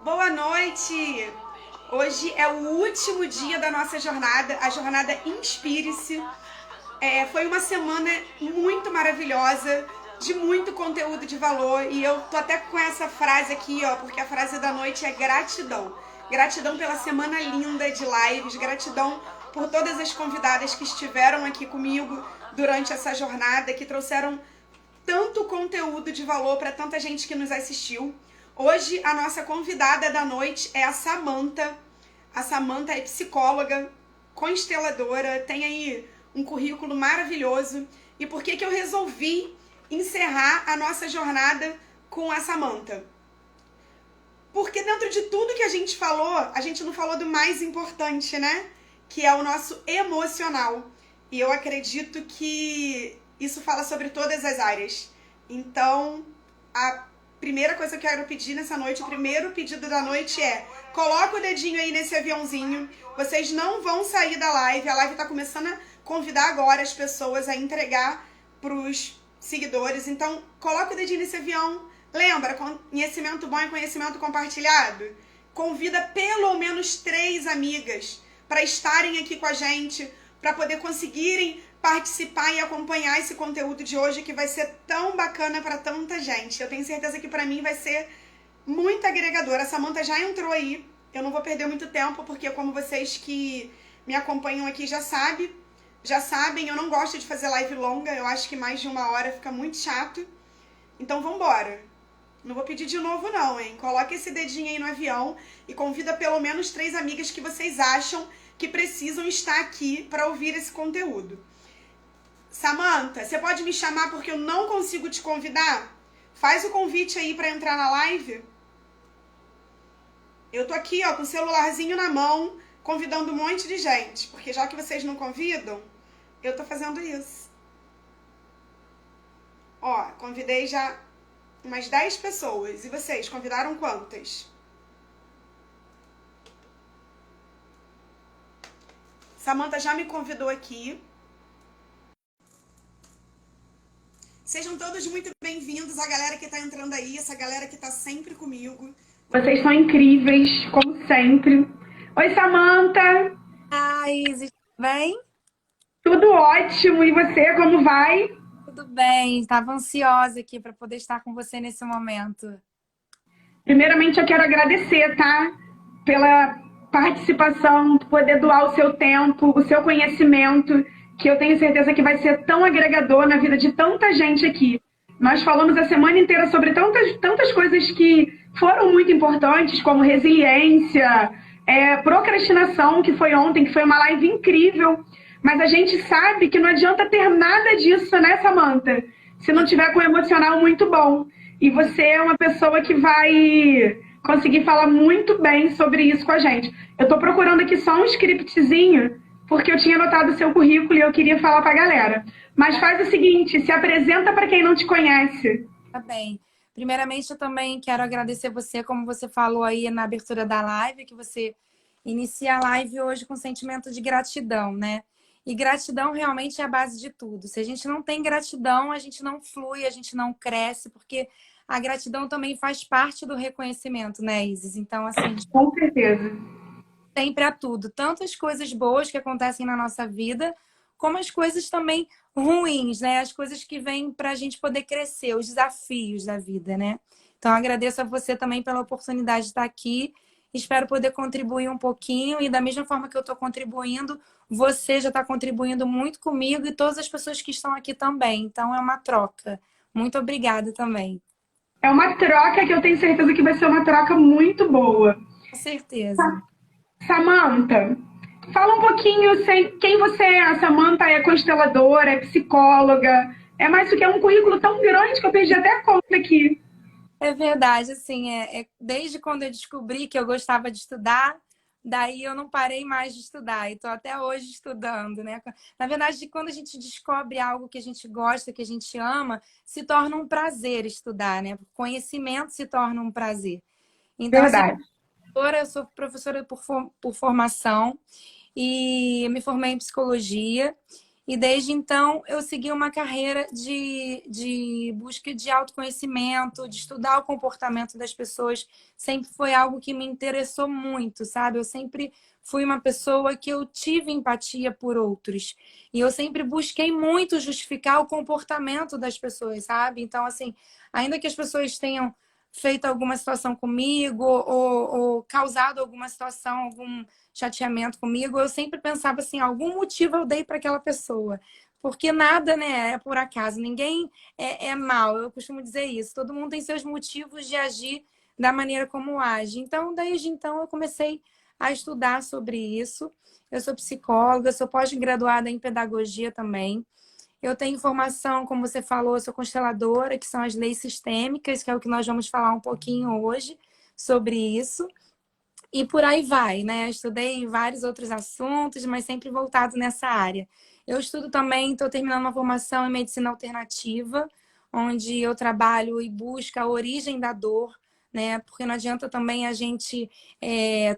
Boa noite! Hoje é o último dia da nossa jornada, a jornada Inspire-se. Foi uma semana muito maravilhosa, de muito conteúdo de valor, e eu tô até com essa frase aqui, ó, porque a frase da noite é gratidão. Gratidão pela semana linda de lives, gratidão por todas as convidadas que estiveram aqui comigo durante essa jornada, que trouxeram tanto conteúdo de valor para tanta gente que nos assistiu. Hoje a nossa convidada da noite é a Samantha. A Samantha é psicóloga, consteladora, tem aí um currículo maravilhoso. E por que eu resolvi encerrar a nossa jornada com a Samantha? Porque dentro de tudo que a gente falou, a gente não falou do mais importante, né? Que é o nosso emocional. E eu acredito que isso fala sobre todas as áreas. Então, a primeira coisa que eu quero pedir nessa noite, o primeiro pedido da noite é: coloca o dedinho aí nesse aviãozinho. Vocês não vão sair da live. A live tá começando a convidar agora as pessoas a entregar pros seguidores. Então, coloca o dedinho nesse avião. Lembra, conhecimento bom é conhecimento compartilhado? Convida pelo menos 3 amigas para estarem aqui com a gente, para poder conseguirem participar e acompanhar esse conteúdo de hoje, que vai ser tão bacana para tanta gente. Eu tenho certeza que para mim vai ser muito agregador. A Samantha já entrou aí, eu não vou perder muito tempo, porque como vocês que me acompanham aqui já sabem, eu não gosto de fazer live longa, eu acho que mais de 1 hora fica muito chato. Então vambora. Não vou pedir de novo não, hein? Coloca esse dedinho aí no avião e convida pelo menos 3 amigas que vocês acham que precisam estar aqui para ouvir esse conteúdo. Samantha, você pode me chamar porque eu não consigo te convidar? Faz o convite aí para entrar na live. Eu tô aqui, ó, com o celularzinho na mão, convidando um monte de gente, porque já que vocês não convidam, eu tô fazendo isso. Ó, convidei já umas 10 pessoas. E vocês, convidaram quantas? Samantha já me convidou aqui. Sejam todos muito bem-vindos, a galera que tá entrando aí, essa galera que tá sempre comigo. Vocês são incríveis, como sempre. Oi, Samantha! Ai, Isis, tudo bem? Tudo ótimo, e você, como vai? Tudo bem, estava ansiosa aqui para poder estar com você nesse momento. Primeiramente, eu quero agradecer, tá? Pela participação, poder doar o seu tempo, o seu conhecimento, que eu tenho certeza que vai ser tão agregador na vida de tanta gente aqui. Nós falamos a semana inteira sobre tantas coisas que foram muito importantes, como resiliência, procrastinação, que foi ontem, que foi uma live incrível. Mas a gente sabe que não adianta ter nada disso, né, Samantha? Se não tiver com um emocional muito bom. E você é uma pessoa que vai conseguir falar muito bem sobre isso com a gente. Eu tô procurando aqui só um scriptzinho, porque eu tinha anotado o seu currículo e eu queria falar pra galera. Mas faz o seguinte, se apresenta para quem não te conhece. Tá bem. Primeiramente, eu também quero agradecer você, como você falou aí na abertura da live, que você inicia a live hoje com sentimento de gratidão, né? E gratidão realmente é a base de tudo. Se a gente não tem gratidão, a gente não flui, a gente não cresce, porque a gratidão também faz parte do reconhecimento, né, Isis? Então, assim, Com certeza. tem para tudo, tanto as coisas boas que acontecem na nossa vida, como as coisas também ruins, né? As coisas que vêm para a gente poder crescer, os desafios da vida, né? Então, agradeço a você também pela oportunidade de estar aqui. Espero poder contribuir um pouquinho e da mesma forma que eu estou contribuindo, você já está contribuindo muito comigo e todas as pessoas que estão aqui também. Então, é uma troca. Muito obrigada também. É uma troca que eu tenho certeza que vai ser uma troca muito boa. Com certeza. Samantha, fala um pouquinho quem você é. A Samantha é consteladora, é psicóloga, é mais do que um currículo tão grande que eu perdi até a conta aqui. É verdade, assim, desde quando eu descobri que eu gostava de estudar, daí eu não parei mais de estudar, e estou até hoje estudando, né? Na verdade, quando a gente descobre algo que a gente gosta, que a gente ama, se torna um prazer estudar, né? O conhecimento se torna um prazer. Então, assim, Verdade. eu sou professora por formação e me formei em psicologia. E desde então eu segui uma carreira de busca de autoconhecimento, de estudar o comportamento das pessoas. Sempre foi algo que me interessou muito, sabe? Eu sempre fui uma pessoa que eu tive empatia por outros. E eu sempre busquei muito justificar o comportamento das pessoas, sabe? Então, assim, ainda que as pessoas tenham feito alguma situação comigo ou causado alguma situação, algum chateamento comigo, eu sempre pensava assim, algum motivo eu dei para aquela pessoa. Porque nada, né, é por acaso. Ninguém é mal. Eu costumo dizer isso. Todo mundo tem seus motivos de agir da maneira como age. Então, desde então, eu comecei a estudar sobre isso. Eu sou psicóloga, sou pós-graduada em pedagogia também. Eu tenho formação, como você falou, eu sou consteladora, que são as leis sistêmicas, que é o que nós vamos falar um pouquinho hoje sobre isso. E por aí vai, né? Eu estudei vários outros assuntos, mas sempre voltado nessa área. Eu estudo também, estou terminando uma formação em medicina alternativa, onde eu trabalho e busco a origem da dor, né? Porque não adianta também a gente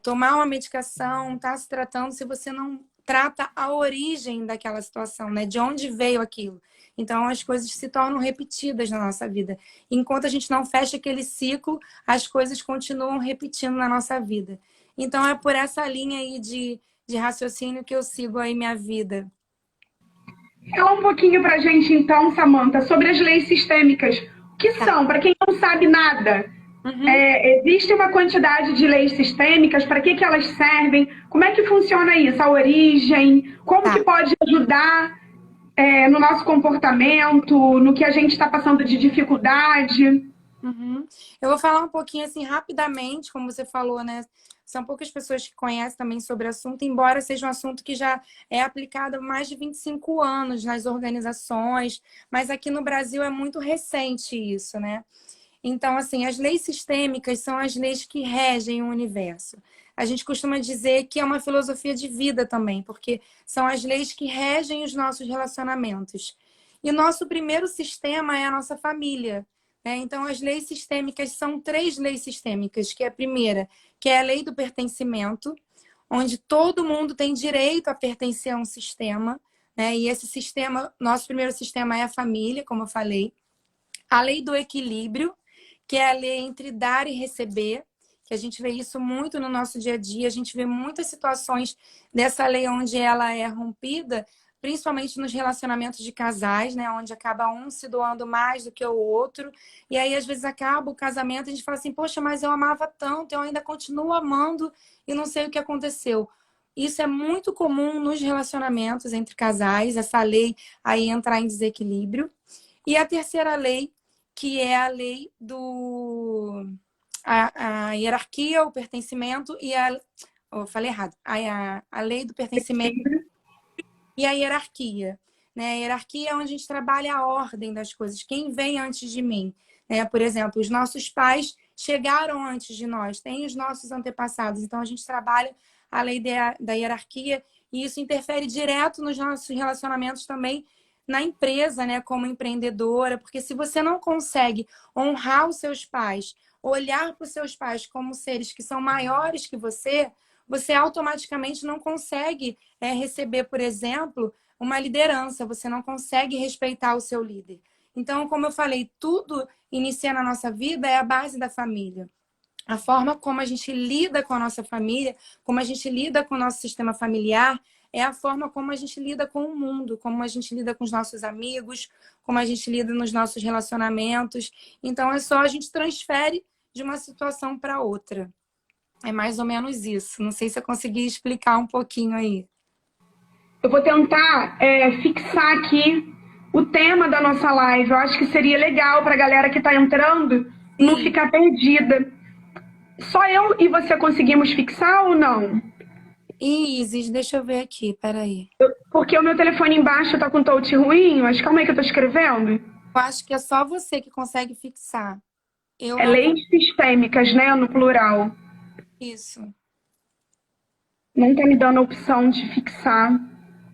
tomar uma medicação, estar se tratando, se você não trata a origem daquela situação, né? De onde veio aquilo. Então as coisas se tornam repetidas na nossa vida. Enquanto a gente não fecha aquele ciclo, as coisas continuam repetindo na nossa vida. Então é por essa linha aí de raciocínio que eu sigo aí minha vida. Fala um pouquinho pra gente, então, Samantha, sobre as leis sistêmicas. O que Tá. são, para quem não sabe nada? Uhum. Existe uma quantidade de leis sistêmicas, para que elas servem? Como é que funciona isso? A origem? Como que Tá. pode ajudar no nosso comportamento, no que a gente está passando de dificuldade? Uhum. Eu vou falar um pouquinho assim rapidamente, como você falou, né? São poucas pessoas que conhecem também sobre o assunto, embora seja um assunto que já é aplicado há mais de 25 anos nas organizações, mas aqui no Brasil é muito recente isso, né? Então, assim, as leis sistêmicas são as leis que regem o universo. A gente costuma dizer que é uma filosofia de vida também, porque são as leis que regem os nossos relacionamentos. E o nosso primeiro sistema é a nossa família, né? Então, as leis sistêmicas são três leis sistêmicas, que é a primeira, que é a lei do pertencimento, onde todo mundo tem direito a pertencer a um sistema, né? E esse sistema, nosso primeiro sistema é a família, como eu falei. A lei do equilíbrio, que é a lei entre dar e receber, que a gente vê isso muito no nosso dia a dia, a gente vê muitas situações dessa lei onde ela é rompida, principalmente nos relacionamentos de casais, né, onde acaba um se doando mais do que o outro, e aí às vezes acaba o casamento e a gente fala assim, poxa, mas eu amava tanto, eu ainda continuo amando e não sei o que aconteceu. Isso é muito comum nos relacionamentos entre casais, essa lei aí entrar em desequilíbrio. E a terceira lei, que é a lei a hierarquia, o pertencimento e a. Oh, falei errado. A lei do pertencimento e a hierarquia. Né? A hierarquia é onde a gente trabalha a ordem das coisas. Quem vem antes de mim? Né? Por exemplo, os nossos pais chegaram antes de nós, tem os nossos antepassados. Então, a gente trabalha a lei da hierarquia e isso interfere direto nos nossos relacionamentos também na empresa, né, como empreendedora, porque se você não consegue honrar os seus pais, olhar para os seus pais como seres que são maiores que você automaticamente não consegue receber, por exemplo, uma liderança, você não consegue respeitar o seu líder. Então, como eu falei, tudo inicia na nossa vida é a base da família. A forma como a gente lida com a nossa família, como a gente lida com o nosso sistema familiar, é a forma como a gente lida com o mundo, como a gente lida com os nossos amigos, como a gente lida nos nossos relacionamentos. Então, é só a gente transfere de uma situação para outra. É mais ou menos isso. Não sei se eu consegui explicar um pouquinho aí. Eu vou tentar fixar aqui o tema da nossa live. Eu acho que seria legal para a galera que está entrando não Sim. ficar perdida. Só eu e você conseguimos fixar ou não? Isis, deixa eu ver aqui, peraí. Porque o meu telefone embaixo tá com touch ruim, mas calma aí que eu tô escrevendo. Eu acho que é só você que consegue fixar. Eu É não leis sistêmicas, né, no plural. isso. Não tá me dando a opção de fixar.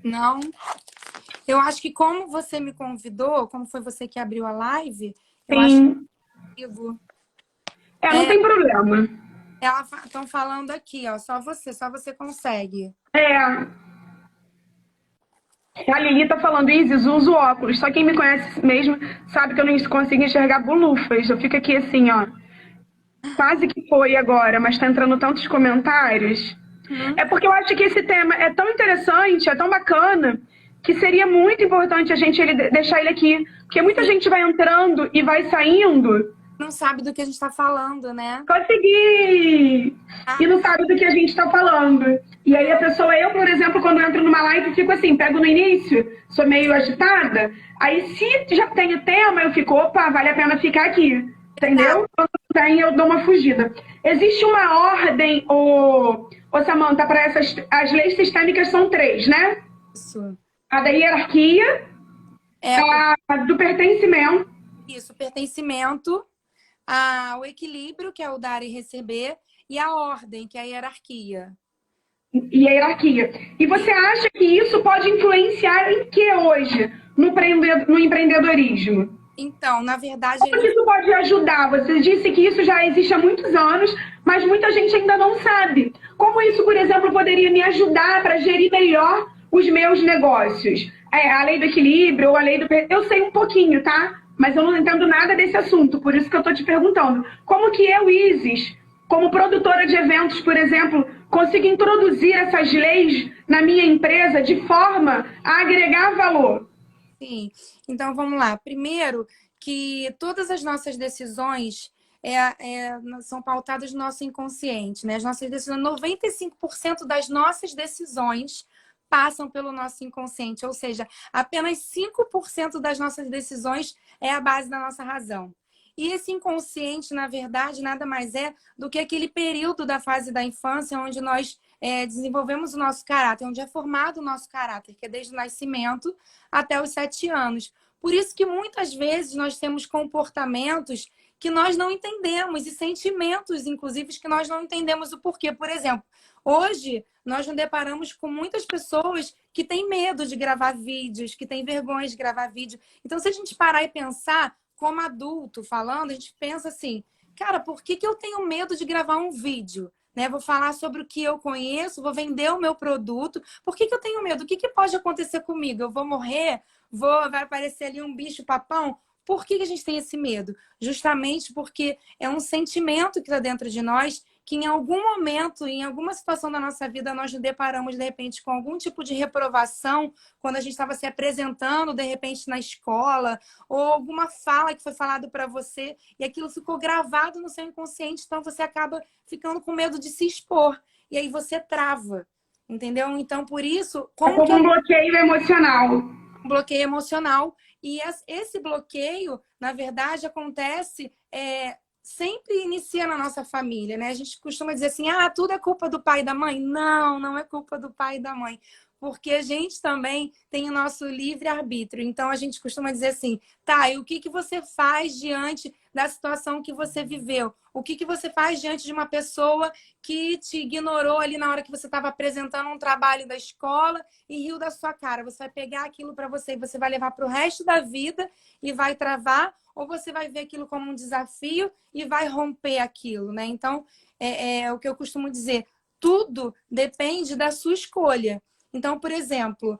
Não. Eu acho que como você me convidou, como foi você que abriu a live, eu acho Sim. que eu Não tem problema. Elas estão falando aqui, ó, só você consegue. É, A Lili tá falando, Isis, uso óculos. Só quem me conhece mesmo sabe que eu não consigo enxergar bolufas. Eu fico aqui assim, ó. Quase que foi agora, mas tá entrando tantos comentários. É porque eu acho que esse tema é tão interessante, é tão bacana, que seria muito importante a gente deixar ele aqui. Porque muita gente vai entrando e vai saindo. Não sabe do que a gente está falando, né? Consegui! E não sabe do que a gente está falando. E aí a pessoa, eu, por exemplo, quando entro numa live, fico assim, pego no início, sou meio agitada. Aí se já tem o tema, eu fico, opa, vale a pena ficar aqui. Entendeu? Quando tem, eu dou uma fugida. Existe uma ordem, Samantha, para essas. As leis sistêmicas são 3, né? Isso. A da hierarquia, a do pertencimento. Isso, pertencimento, o equilíbrio, que é o dar e receber, e a ordem, que é a hierarquia. E a hierarquia. E você acha que isso pode influenciar em que hoje no empreendedorismo? Então, na verdade... Como isso pode ajudar? Você disse que isso já existe há muitos anos, mas muita gente ainda não sabe. Como isso, por exemplo, poderia me ajudar para gerir melhor os meus negócios? A lei do equilíbrio ou a lei do... Eu sei um pouquinho, tá? Mas eu não entendo nada desse assunto, por isso que eu estou te perguntando. Como que eu, Isis, como produtora de eventos, por exemplo, consigo introduzir essas leis na minha empresa de forma a agregar valor? Sim, então vamos lá. Primeiro, que todas as nossas decisões são pautadas no nosso inconsciente, né? As nossas decisões, 95% das nossas decisões passam pelo nosso inconsciente, ou seja, apenas 5% das nossas decisões é a base da nossa razão. E esse inconsciente, na verdade, nada mais é do que aquele período da fase da infância onde nós desenvolvemos o nosso caráter, onde é formado o nosso caráter, que é desde o nascimento até os 7 anos. Por isso que muitas vezes nós temos comportamentos que nós não entendemos e sentimentos, inclusive, que nós não entendemos o porquê. Por exemplo, hoje nós nos deparamos com muitas pessoas que têm medo de gravar vídeos, que têm vergonha de gravar vídeo. Então, se a gente parar e pensar, como adulto falando, a gente pensa assim, cara, por que eu tenho medo de gravar um vídeo? Né? Vou falar sobre o que eu conheço, vou vender o meu produto. Por que eu tenho medo? O que pode acontecer comigo? Eu vou morrer? Vai aparecer ali um bicho-papão? Por que a gente tem esse medo? Justamente porque é um sentimento que está dentro de nós, que em algum momento, em alguma situação da nossa vida, nós nos deparamos, de repente, com algum tipo de reprovação, quando a gente estava se apresentando, de repente, na escola, ou alguma fala que foi falada para você, e aquilo ficou gravado no seu inconsciente, então você acaba ficando com medo de se expor. E aí você trava, entendeu? Então, por isso... Como um bloqueio emocional. Um bloqueio emocional. E esse bloqueio, na verdade, acontece... sempre inicia na nossa família, né? A gente costuma dizer assim, tudo é culpa do pai e da mãe. Não, não é culpa do pai e da mãe. Porque a gente também tem o nosso livre-arbítrio. Então, a gente costuma dizer assim, tá, e o que você faz diante da situação que você viveu? O que você faz diante de uma pessoa que te ignorou ali na hora que você estava apresentando um trabalho da escola e riu da sua cara? Você vai pegar aquilo para você e você vai levar para o resto da vida e vai travar, ou você vai ver aquilo como um desafio e vai romper aquilo, né? Então, é o que eu costumo dizer, tudo depende da sua escolha. Então, por exemplo,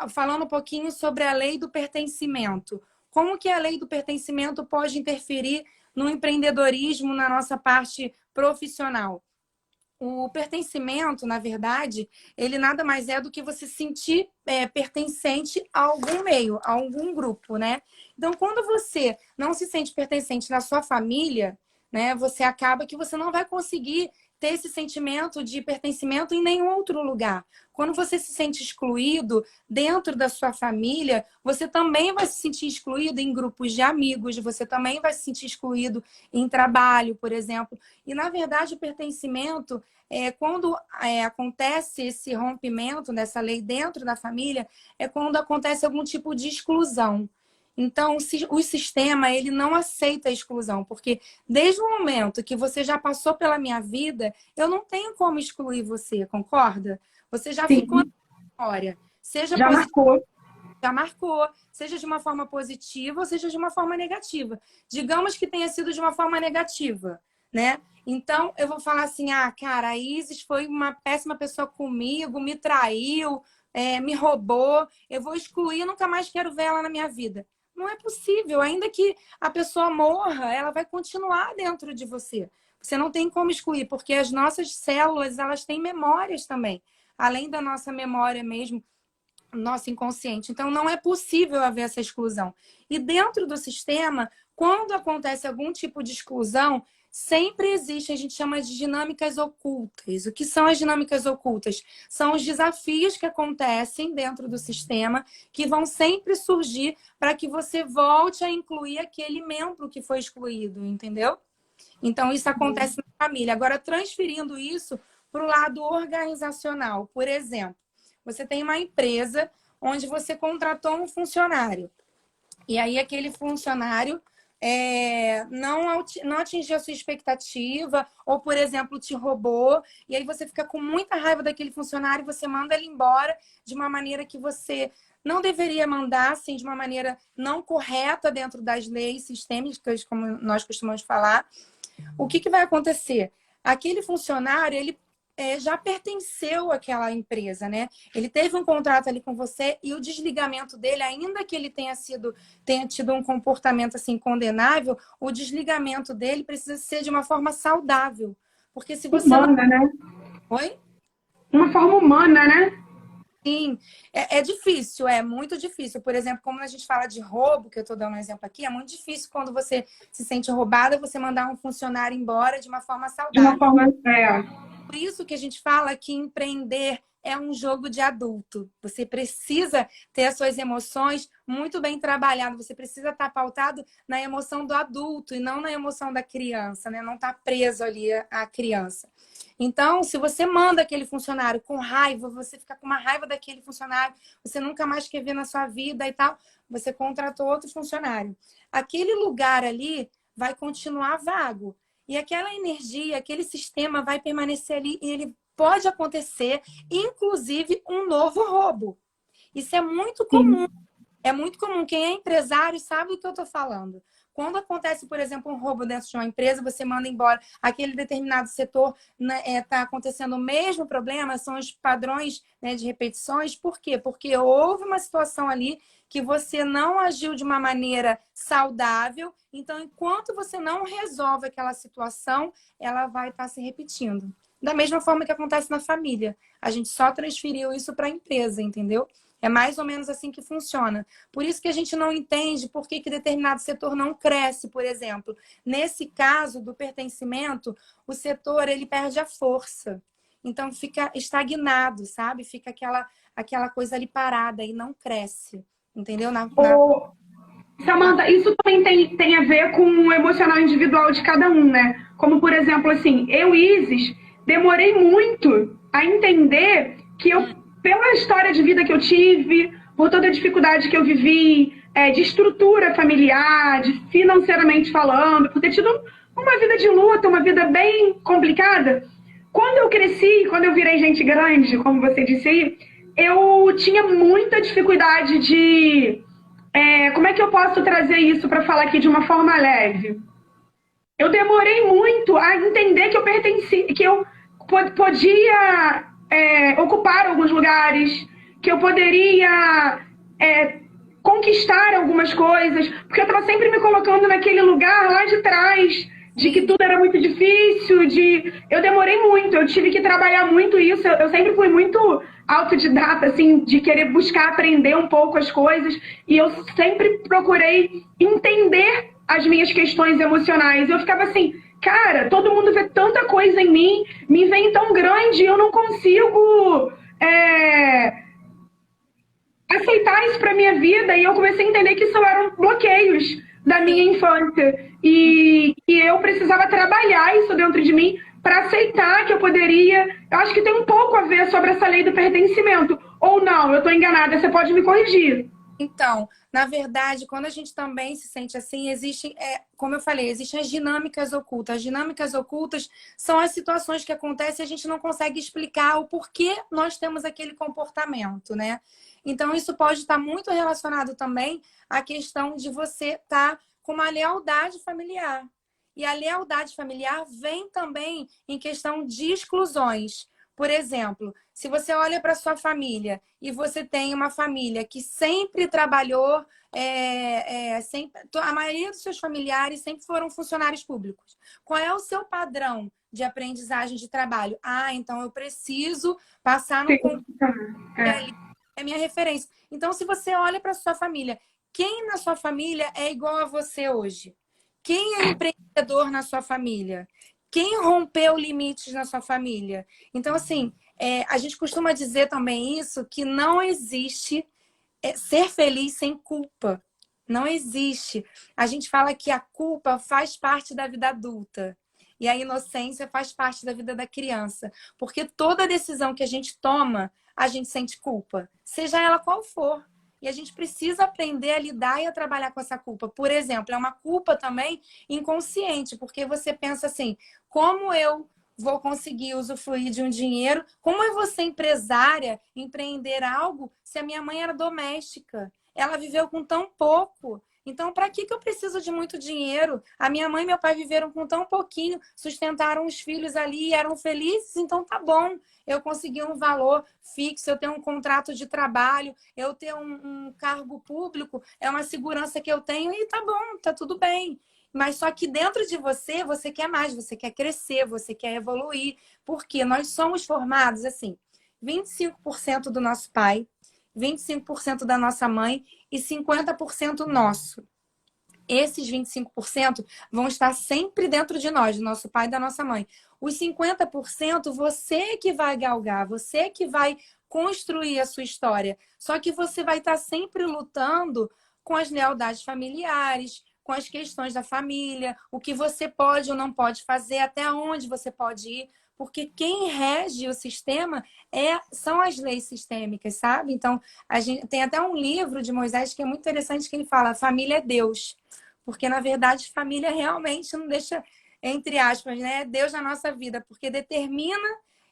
falando um pouquinho sobre a lei do pertencimento. Como que a lei do pertencimento pode interferir no empreendedorismo, na nossa parte profissional? O pertencimento, na verdade, ele nada mais é do que você se sentir pertencente a algum meio, a algum grupo, né? Então, quando você não se sente pertencente na sua família, né, você acaba que você não vai conseguir ter esse sentimento de pertencimento em nenhum outro lugar. Quando você se sente excluído dentro da sua família, você também vai se sentir excluído em grupos de amigos, você também vai se sentir excluído em trabalho, por exemplo. E, na verdade, o pertencimento, quando acontece esse rompimento dessa lei dentro da família, é quando acontece algum tipo de exclusão. Então, o sistema, ele não aceita a exclusão, porque desde o momento que você já passou pela minha vida, eu não tenho como excluir você, concorda? Você já Sim. ficou na história. Seja já marcou. Já marcou, seja de uma forma positiva ou seja de uma forma negativa. Digamos que tenha sido de uma forma negativa, né? Então, eu vou falar assim, cara, a Isis foi uma péssima pessoa comigo, me traiu, me roubou, eu vou excluir, nunca mais quero ver ela na minha vida. Não é possível. Ainda que a pessoa morra, ela vai continuar dentro de você. Você não tem como excluir, porque as nossas células, elas têm memórias também. Além da nossa memória mesmo, nosso inconsciente. Então, não é possível haver essa exclusão. E dentro do sistema, quando acontece algum tipo de exclusão, sempre existe, a gente chama de dinâmicas ocultas. O que são as dinâmicas ocultas? São os desafios que acontecem dentro do sistema, que vão sempre surgir para que você volte a incluir aquele membro que foi excluído, entendeu? Então, isso acontece na família. Agora, transferindo isso para o lado organizacional, por exemplo, você tem uma empresa onde você contratou um funcionário. E aí aquele funcionário não atingiu a sua expectativa, ou, por exemplo, te roubou. E aí você fica com muita raiva daquele funcionário e você manda ele embora de uma maneira que você não deveria mandar, assim, de uma maneira não correta dentro das leis sistêmicas, como nós costumamos falar. O que vai acontecer? Aquele funcionário, ele já pertenceu àquela empresa, né? Ele teve um contrato ali com você e o desligamento dele, ainda que ele tenha tido um comportamento assim condenável, o desligamento dele precisa ser de uma forma saudável. Porque se você humana, né? Oi? Uma forma humana, né? Sim, é difícil, é muito difícil. Por exemplo, como a gente fala de roubo, que eu estou dando um exemplo aqui, é muito difícil quando você se sente roubada, você mandar um funcionário embora de uma forma De saudável. uma forma. Por isso que a gente fala que empreender é um jogo de adulto. Você precisa ter as suas emoções muito bem trabalhadas. Você precisa estar pautado na emoção do adulto e não na emoção da criança, né? Não estar preso ali à criança. Então, se você manda aquele funcionário com raiva, você fica com uma raiva daquele funcionário, você nunca mais quer ver na sua vida e tal, você contratou outro funcionário. Aquele lugar ali vai continuar vago. E aquela energia, aquele sistema vai permanecer ali e ele pode acontecer, inclusive, um novo roubo. Isso é muito comum. É muito comum. Quem é empresário sabe do que eu estou falando. Quando acontece, por exemplo, um roubo dentro de uma empresa, você manda embora aquele determinado setor, está acontecendo o mesmo problema, são os padrões, né, de repetições. Por quê? Porque houve uma situação ali que você não agiu de uma maneira saudável. Então, enquanto você não resolve aquela situação, ela vai estar se repetindo. Da mesma forma que acontece na família. A gente só transferiu isso para a empresa, entendeu? É mais ou menos assim que funciona. Por isso que a gente não entende por que determinado setor não cresce, por exemplo. Nesse caso do pertencimento, o setor ele perde a força. Então fica estagnado, sabe? Fica aquela coisa ali parada e não cresce. Entendeu? Samantha, isso também tem a ver com o emocional individual de cada um, né? Como, por exemplo, assim, eu, Isis, demorei muito a entender que pela história de vida que eu tive, por toda a dificuldade que eu vivi, de estrutura familiar, de financeiramente falando, por ter tido uma vida de luta, uma vida bem complicada. Quando eu cresci, quando eu virei gente grande, como você disse aí, eu tinha muita dificuldade de... como é que eu posso trazer isso para falar aqui de uma forma leve? Eu demorei muito a entender que eu pertencia, que eu podia ocupar alguns lugares, que eu poderia conquistar algumas coisas, porque eu estava sempre me colocando naquele lugar lá de trás, de que tudo era muito difícil, eu demorei muito, eu tive que trabalhar muito isso, eu sempre fui muito autodidata, assim, de querer buscar aprender um pouco as coisas, e eu sempre procurei entender as minhas questões emocionais. Eu ficava assim, cara, todo mundo vê tanta coisa em mim, me vem tão grande, eu não consigo aceitar isso para minha vida. E eu comecei a entender que isso eram bloqueios da minha infância e eu precisava trabalhar isso dentro de mim para aceitar que eu poderia. Eu acho que tem um pouco a ver sobre essa lei do pertencimento. Ou não, eu estou enganada, você pode me corrigir. Então, na verdade, quando a gente também se sente assim, existem, como eu falei, existem as dinâmicas ocultas. As dinâmicas ocultas são as situações que acontecem e a gente não consegue explicar o porquê nós temos aquele comportamento, né? Então, isso pode estar muito relacionado também à questão de você estar com uma lealdade familiar. E a lealdade familiar vem também em questão de exclusões. Por exemplo, se você olha para sua família e você tem uma família que sempre trabalhou, a maioria dos seus familiares sempre foram funcionários públicos. Qual é o seu padrão de aprendizagem de trabalho? Ah, então eu preciso passar no concurso ali, é minha referência. Então, se você olha para sua família, quem na sua família é igual a você hoje? Quem é empreendedor na sua família? Quem rompeu limites na sua família? Então, assim, a gente costuma dizer também isso, que não existe ser feliz sem culpa. Não existe. A gente fala que a culpa faz parte da vida adulta. E a inocência faz parte da vida da criança. Porque toda decisão que a gente toma, a gente sente culpa. Seja ela qual for. E a gente precisa aprender a lidar e a trabalhar com essa culpa. Por exemplo, é uma culpa também inconsciente, porque você pensa assim, como eu vou conseguir usufruir de um dinheiro? Como eu vou ser empresária, empreender algo, se a minha mãe era doméstica? Ela viveu com tão pouco. Então, para que eu preciso de muito dinheiro? A minha mãe e meu pai viveram com tão pouquinho, sustentaram os filhos ali e eram felizes, então tá bom. Eu consegui um valor fixo, eu tenho um contrato de trabalho, eu tenho um cargo público, é uma segurança que eu tenho e tá bom, tá tudo bem. Mas só que dentro de você, você quer mais, você quer crescer, você quer evoluir. Porque nós somos formados, assim, 25% do nosso pai, 25% da nossa mãe e 50% nosso. Esses 25% vão estar sempre dentro de nós, do nosso pai e da nossa mãe. Os 50% você que vai galgar, você que vai construir a sua história. Só que você vai estar sempre lutando com as lealdades familiares, com as questões da família, o que você pode ou não pode fazer, até onde você pode ir. Porque quem rege o sistema são as leis sistêmicas, sabe? Então, a gente tem até um livro de Moisés que é muito interessante, que ele fala, família é Deus. Porque, na verdade, família realmente não deixa, entre aspas, né, Deus na nossa vida. Porque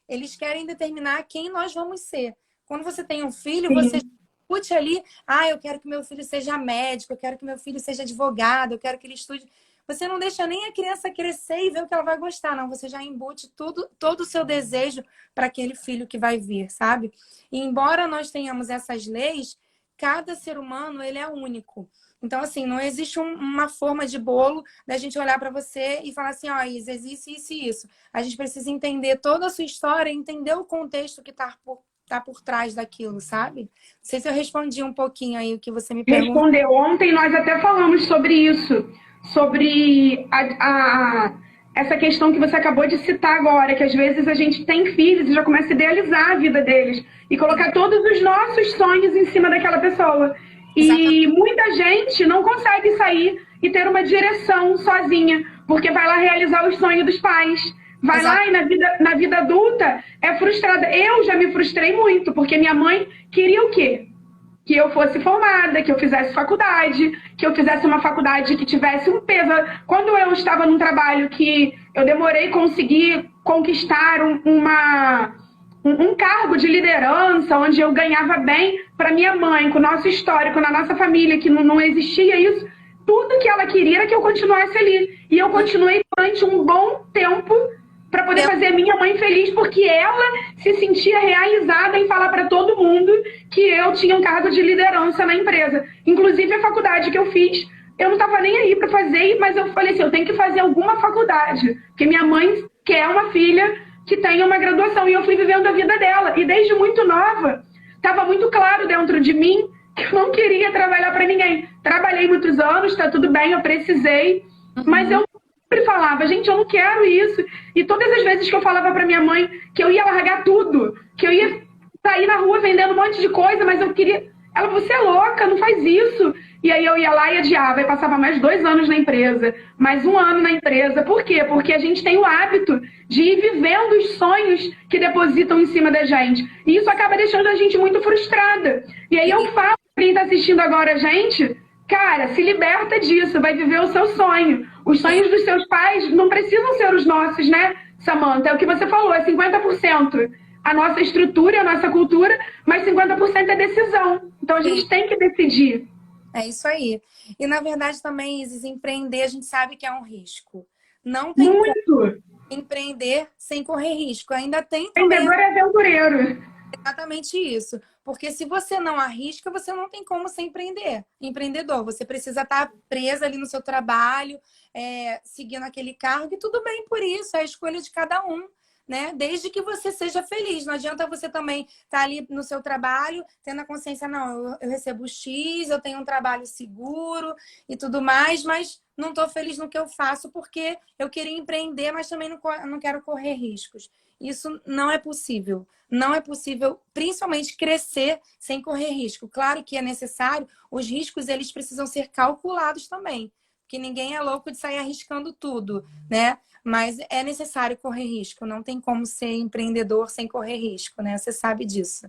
eles querem determinar quem nós vamos ser. Quando você tem um filho, você discute ali, eu quero que meu filho seja médico, eu quero que meu filho seja advogado, eu quero que ele estude... Você não deixa nem a criança crescer e ver o que ela vai gostar, não. Você já embute todo o seu desejo para aquele filho que vai vir, sabe? E embora nós tenhamos essas leis, cada ser humano, ele é único. Então, assim, não existe uma forma de bolo da gente olhar para você e falar assim, Isa, existe isso e isso. A gente precisa entender toda a sua história, entender o contexto que tá por trás daquilo, sabe? Não sei se eu respondi um pouquinho aí o que você me perguntou. Respondeu. Ontem nós até falamos sobre isso. Sobre essa questão que você acabou de citar agora, que às vezes a gente tem filhos e já começa a idealizar a vida deles e colocar todos os nossos sonhos em cima daquela pessoa. E muita gente não consegue sair e ter uma direção sozinha, porque vai lá realizar os sonhos dos pais. Vai lá e na vida adulta é frustrada. Eu já me frustrei muito, porque minha mãe queria o quê? Que eu fosse formada, que eu fizesse faculdade, que eu fizesse uma faculdade que tivesse um peso. Quando eu estava num trabalho que eu demorei conseguir conquistar um cargo de liderança, onde eu ganhava bem, para minha mãe, com o nosso histórico, na nossa família, que não existia isso, tudo que ela queria era que eu continuasse ali. E eu continuei durante um bom tempo para poder fazer a minha mãe feliz, porque ela se sentia realizada em falar para todo mundo que eu tinha um cargo de liderança na empresa. Inclusive, a faculdade que eu fiz, eu não estava nem aí para fazer, mas eu falei assim, eu tenho que fazer alguma faculdade, porque minha mãe quer uma filha que tenha uma graduação, e eu fui vivendo a vida dela. E desde muito nova, estava muito claro dentro de mim que eu não queria trabalhar para ninguém. Trabalhei muitos anos, está tudo bem, eu precisei, mas eu sempre falava, gente, eu não quero isso. E todas as vezes que eu falava para minha mãe que eu ia largar tudo, que eu ia sair na rua vendendo um monte de coisa, mas eu queria... Ela, você é louca, não faz isso. E aí eu ia lá e adiava, e passava mais 2 anos na empresa, mais 1 ano na empresa. Por quê? Porque a gente tem o hábito de ir vivendo os sonhos que depositam em cima da gente. E isso acaba deixando a gente muito frustrada. E aí eu falo para quem está assistindo agora a gente, cara, se liberta disso, vai viver o seu sonho. Os sonhos dos seus pais não precisam ser os nossos, né, Samantha? É o que você falou, é 50% a nossa estrutura, a nossa cultura, mas 50% é decisão. Então a gente tem que decidir. É isso aí. E na verdade também, Isis, empreender a gente sabe que é um risco. Não tem muito. empreender sem correr risco. Ainda tem também Empreendedor é aventureiro. exatamente isso. Porque se você não arrisca, você não tem como ser empreendedor. Você precisa estar presa ali no seu trabalho, seguindo aquele cargo, e tudo bem por isso, é a escolha de cada um. Né? Desde que você seja feliz. Não adianta você também estar ali no seu trabalho, tendo a consciência, não, eu recebo X, eu tenho um trabalho seguro e tudo mais, mas não estou feliz no que eu faço porque eu queria empreender, mas também não quero correr riscos. Isso não é possível. Não é possível, principalmente, crescer sem correr risco. Claro que é necessário, os riscos eles precisam ser calculados também, porque ninguém é louco de sair arriscando tudo, né? Mas é necessário correr risco. Não tem como ser empreendedor sem correr risco, né? Você sabe disso.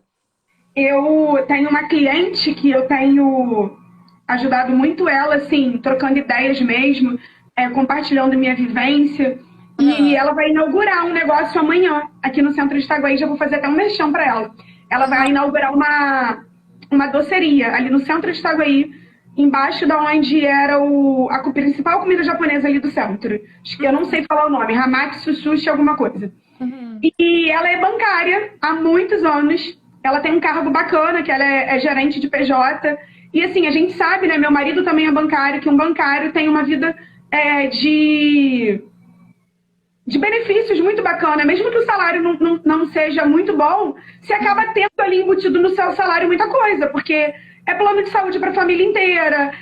Eu tenho uma cliente que eu tenho ajudado muito ela, assim, trocando ideias mesmo, compartilhando minha vivência. E ela vai inaugurar um negócio amanhã, aqui no centro de Itaguaí. Já vou fazer até um merchan para ela. Ela vai inaugurar uma doceria ali no centro de Itaguaí, embaixo da onde era a principal comida japonesa ali do centro. Acho que eu não sei falar o nome, Hamatsu Sushi alguma coisa. E ela é bancária há muitos anos. Ela tem um cargo bacana, que ela é gerente de PJ. E assim, a gente sabe, né, meu marido também é bancário, que um bancário tem uma vida de benefícios muito bacana. Mesmo que o salário não seja muito bom, você acaba tendo ali embutido no seu salário muita coisa, porque é plano de saúde para a família inteira,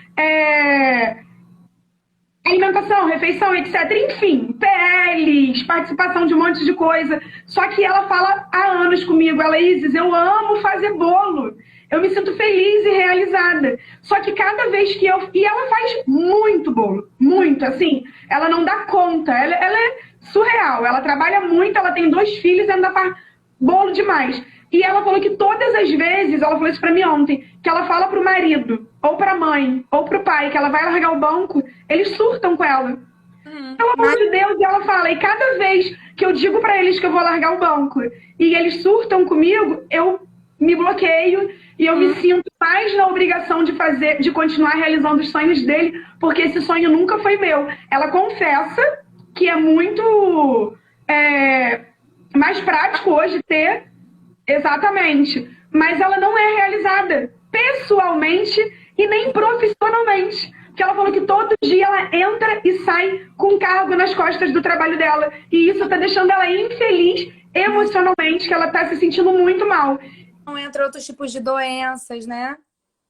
alimentação, refeição, etc. Enfim, PLs, participação de um monte de coisa. Só que ela fala há anos comigo, ela, Isis, eu amo fazer bolo. Eu me sinto feliz e realizada. Só que cada vez que eu... E ela faz muito bolo, muito, assim. Ela não dá conta, ela é surreal. Ela trabalha muito, ela tem 2 filhos e ainda faz bolo demais. E ela falou que todas as vezes, ela falou isso pra mim ontem, que ela fala pro marido, ou pra mãe, ou pro pai, que ela vai largar o banco, eles surtam com ela. Pelo amor de Deus, e ela fala, e cada vez que eu digo pra eles que eu vou largar o banco, e eles surtam comigo, eu me bloqueio, e eu me sinto mais na obrigação de continuar realizando os sonhos dele, porque esse sonho nunca foi meu. Ela confessa que é muito mais prático hoje ter. Exatamente. Mas ela não é realizada pessoalmente e nem profissionalmente. Porque ela falou que todo dia ela entra e sai com cargo nas costas do trabalho dela. E isso tá deixando ela infeliz emocionalmente, que ela tá se sentindo muito mal. Não entra outros tipos de doenças, né?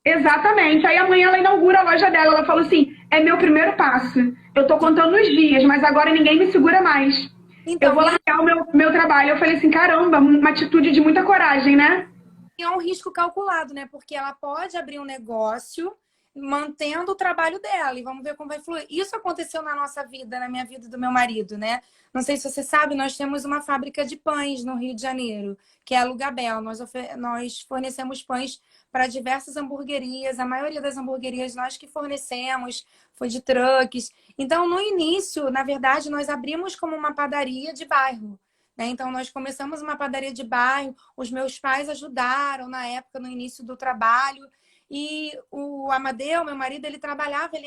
Exatamente. Aí amanhã ela inaugura a loja dela. Ela falou assim, é meu primeiro passo. Eu tô contando os dias, mas agora ninguém me segura mais. Então, eu vou largar o meu trabalho. Eu falei assim, caramba, uma atitude de muita coragem, né? é um risco calculado, né? Porque ela pode abrir um negócio mantendo o trabalho dela e vamos ver como vai fluir. Isso aconteceu na nossa vida, na minha vida e do meu marido, né? Não sei se você sabe, nós temos uma fábrica de pães no Rio de Janeiro, que é a Lugabel. Nós fornecemos pães para diversas hamburguerias, a maioria das hamburguerias nós que fornecemos, foi de truques. Então, no início, na verdade, nós abrimos como uma padaria de bairro. Então, nós começamos uma padaria de bairro, os meus pais ajudaram na época, no início do trabalho, e o Amadeu, meu marido, ele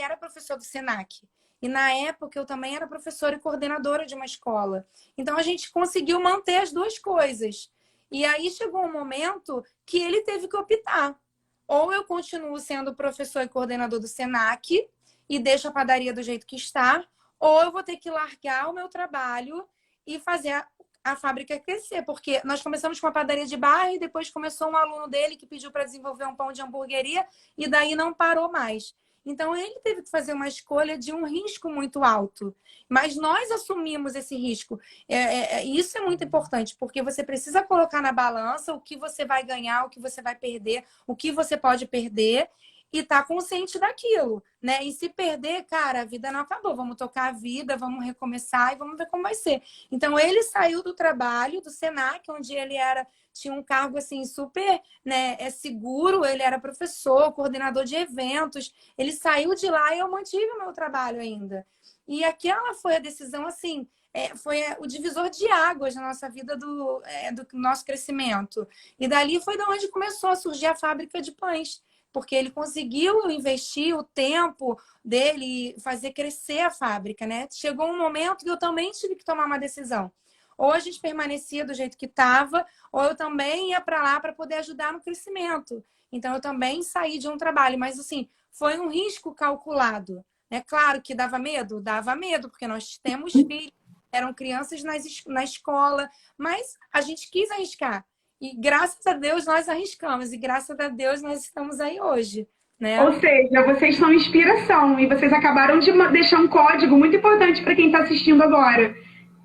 era professor do Senac. E na época eu também era professora e coordenadora de uma escola. Então, a gente conseguiu manter as duas coisas. E aí chegou um momento que ele teve que optar. Ou eu continuo sendo professor e coordenador do Senac e deixo a padaria do jeito que está, ou eu vou ter que largar o meu trabalho e fazer a fábrica crescer, porque nós começamos com uma padaria de bairro e depois começou um aluno dele que pediu para desenvolver um pão de hamburgueria e daí não parou mais. Então, ele teve que fazer uma escolha de um risco muito alto. Mas nós assumimos esse risco. Isso é muito importante, porque você precisa colocar na balança o que você vai ganhar, o que você vai perder, o que você pode perder e tá consciente daquilo, né? E se perder, cara, a vida não acabou. Vamos tocar a vida, vamos recomeçar e vamos ver como vai ser. Então, ele saiu do trabalho, do Senac, onde ele tinha um cargo, assim, super, né, seguro. Ele era professor, coordenador de eventos. Ele saiu de lá e eu mantive o meu trabalho ainda. E aquela foi a decisão, assim, foi o divisor de águas na nossa vida do nosso crescimento. E dali foi de onde começou a surgir a fábrica de pães. porque ele conseguiu investir o tempo dele e fazer crescer a fábrica, né? Chegou um momento que eu também tive que tomar uma decisão. Ou a gente permanecia do jeito que estava, ou eu também ia para lá para poder ajudar no crescimento. Então, eu também saí de um trabalho. Mas, assim, foi um risco calculado. É claro que dava medo? Dava medo, porque nós temos filhos, eram crianças na escola, mas a gente quis arriscar. E, graças a Deus, nós arriscamos. E, graças a Deus, nós estamos aí hoje, né? Ou seja, vocês são inspiração e vocês acabaram de deixar um código muito importante para quem está assistindo agora.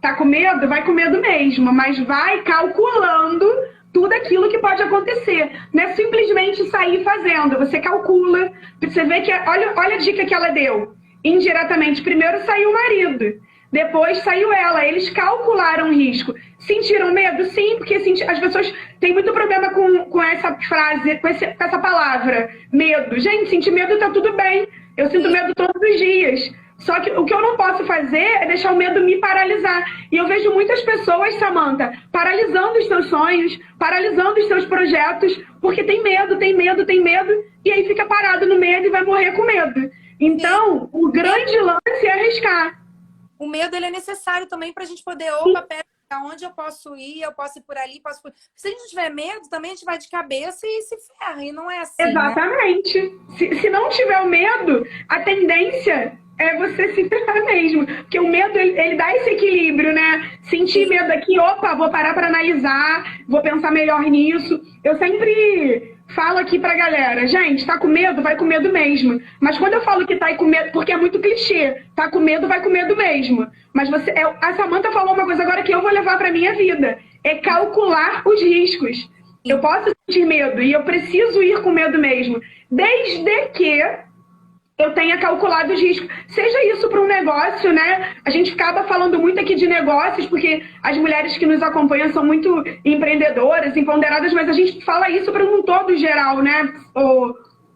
Tá com medo? Vai com medo mesmo, mas vai calculando tudo aquilo que pode acontecer. Não é simplesmente sair fazendo, você calcula. Você vê que, olha a dica que ela deu. Indiretamente, primeiro saiu o marido, depois saiu ela. Eles calcularam o risco. Sentiram medo? Sim, porque as pessoas têm muito problema com essa frase, com essa palavra, medo. Gente, sentir medo tá tudo bem. Eu sinto medo todos os dias. Só que o que eu não posso fazer é deixar o medo me paralisar. E eu vejo muitas pessoas, Samantha, paralisando os seus sonhos, paralisando os seus projetos, porque tem medo, e aí fica parado no medo e vai morrer com medo. Então, o grande lance é arriscar. O medo, ele é necessário também para a gente poder, opa, pera, aonde eu posso ir por ali, posso por... Se a gente não tiver medo, também a gente vai de cabeça e se ferra, e não é assim, exatamente. Né? Se não tiver o medo, a tendência é você se ferrar mesmo. Porque o medo, ele dá esse equilíbrio, né? Sentir medo aqui, opa, vou parar para analisar, vou pensar melhor nisso. Eu sempre falo aqui pra galera, gente, tá com medo? Vai com medo mesmo. Mas quando eu falo que tá com medo, porque é muito clichê, tá com medo, vai com medo mesmo. Mas a Samantha falou uma coisa agora que eu vou levar pra minha vida. É calcular os riscos. Eu posso sentir medo e eu preciso ir com medo mesmo. Desde que eu tenha calculado os riscos. Seja isso para um negócio, né? A gente acaba falando muito aqui de negócios, porque as mulheres que nos acompanham são muito empreendedoras, empoderadas, mas a gente fala isso para um todo geral, né?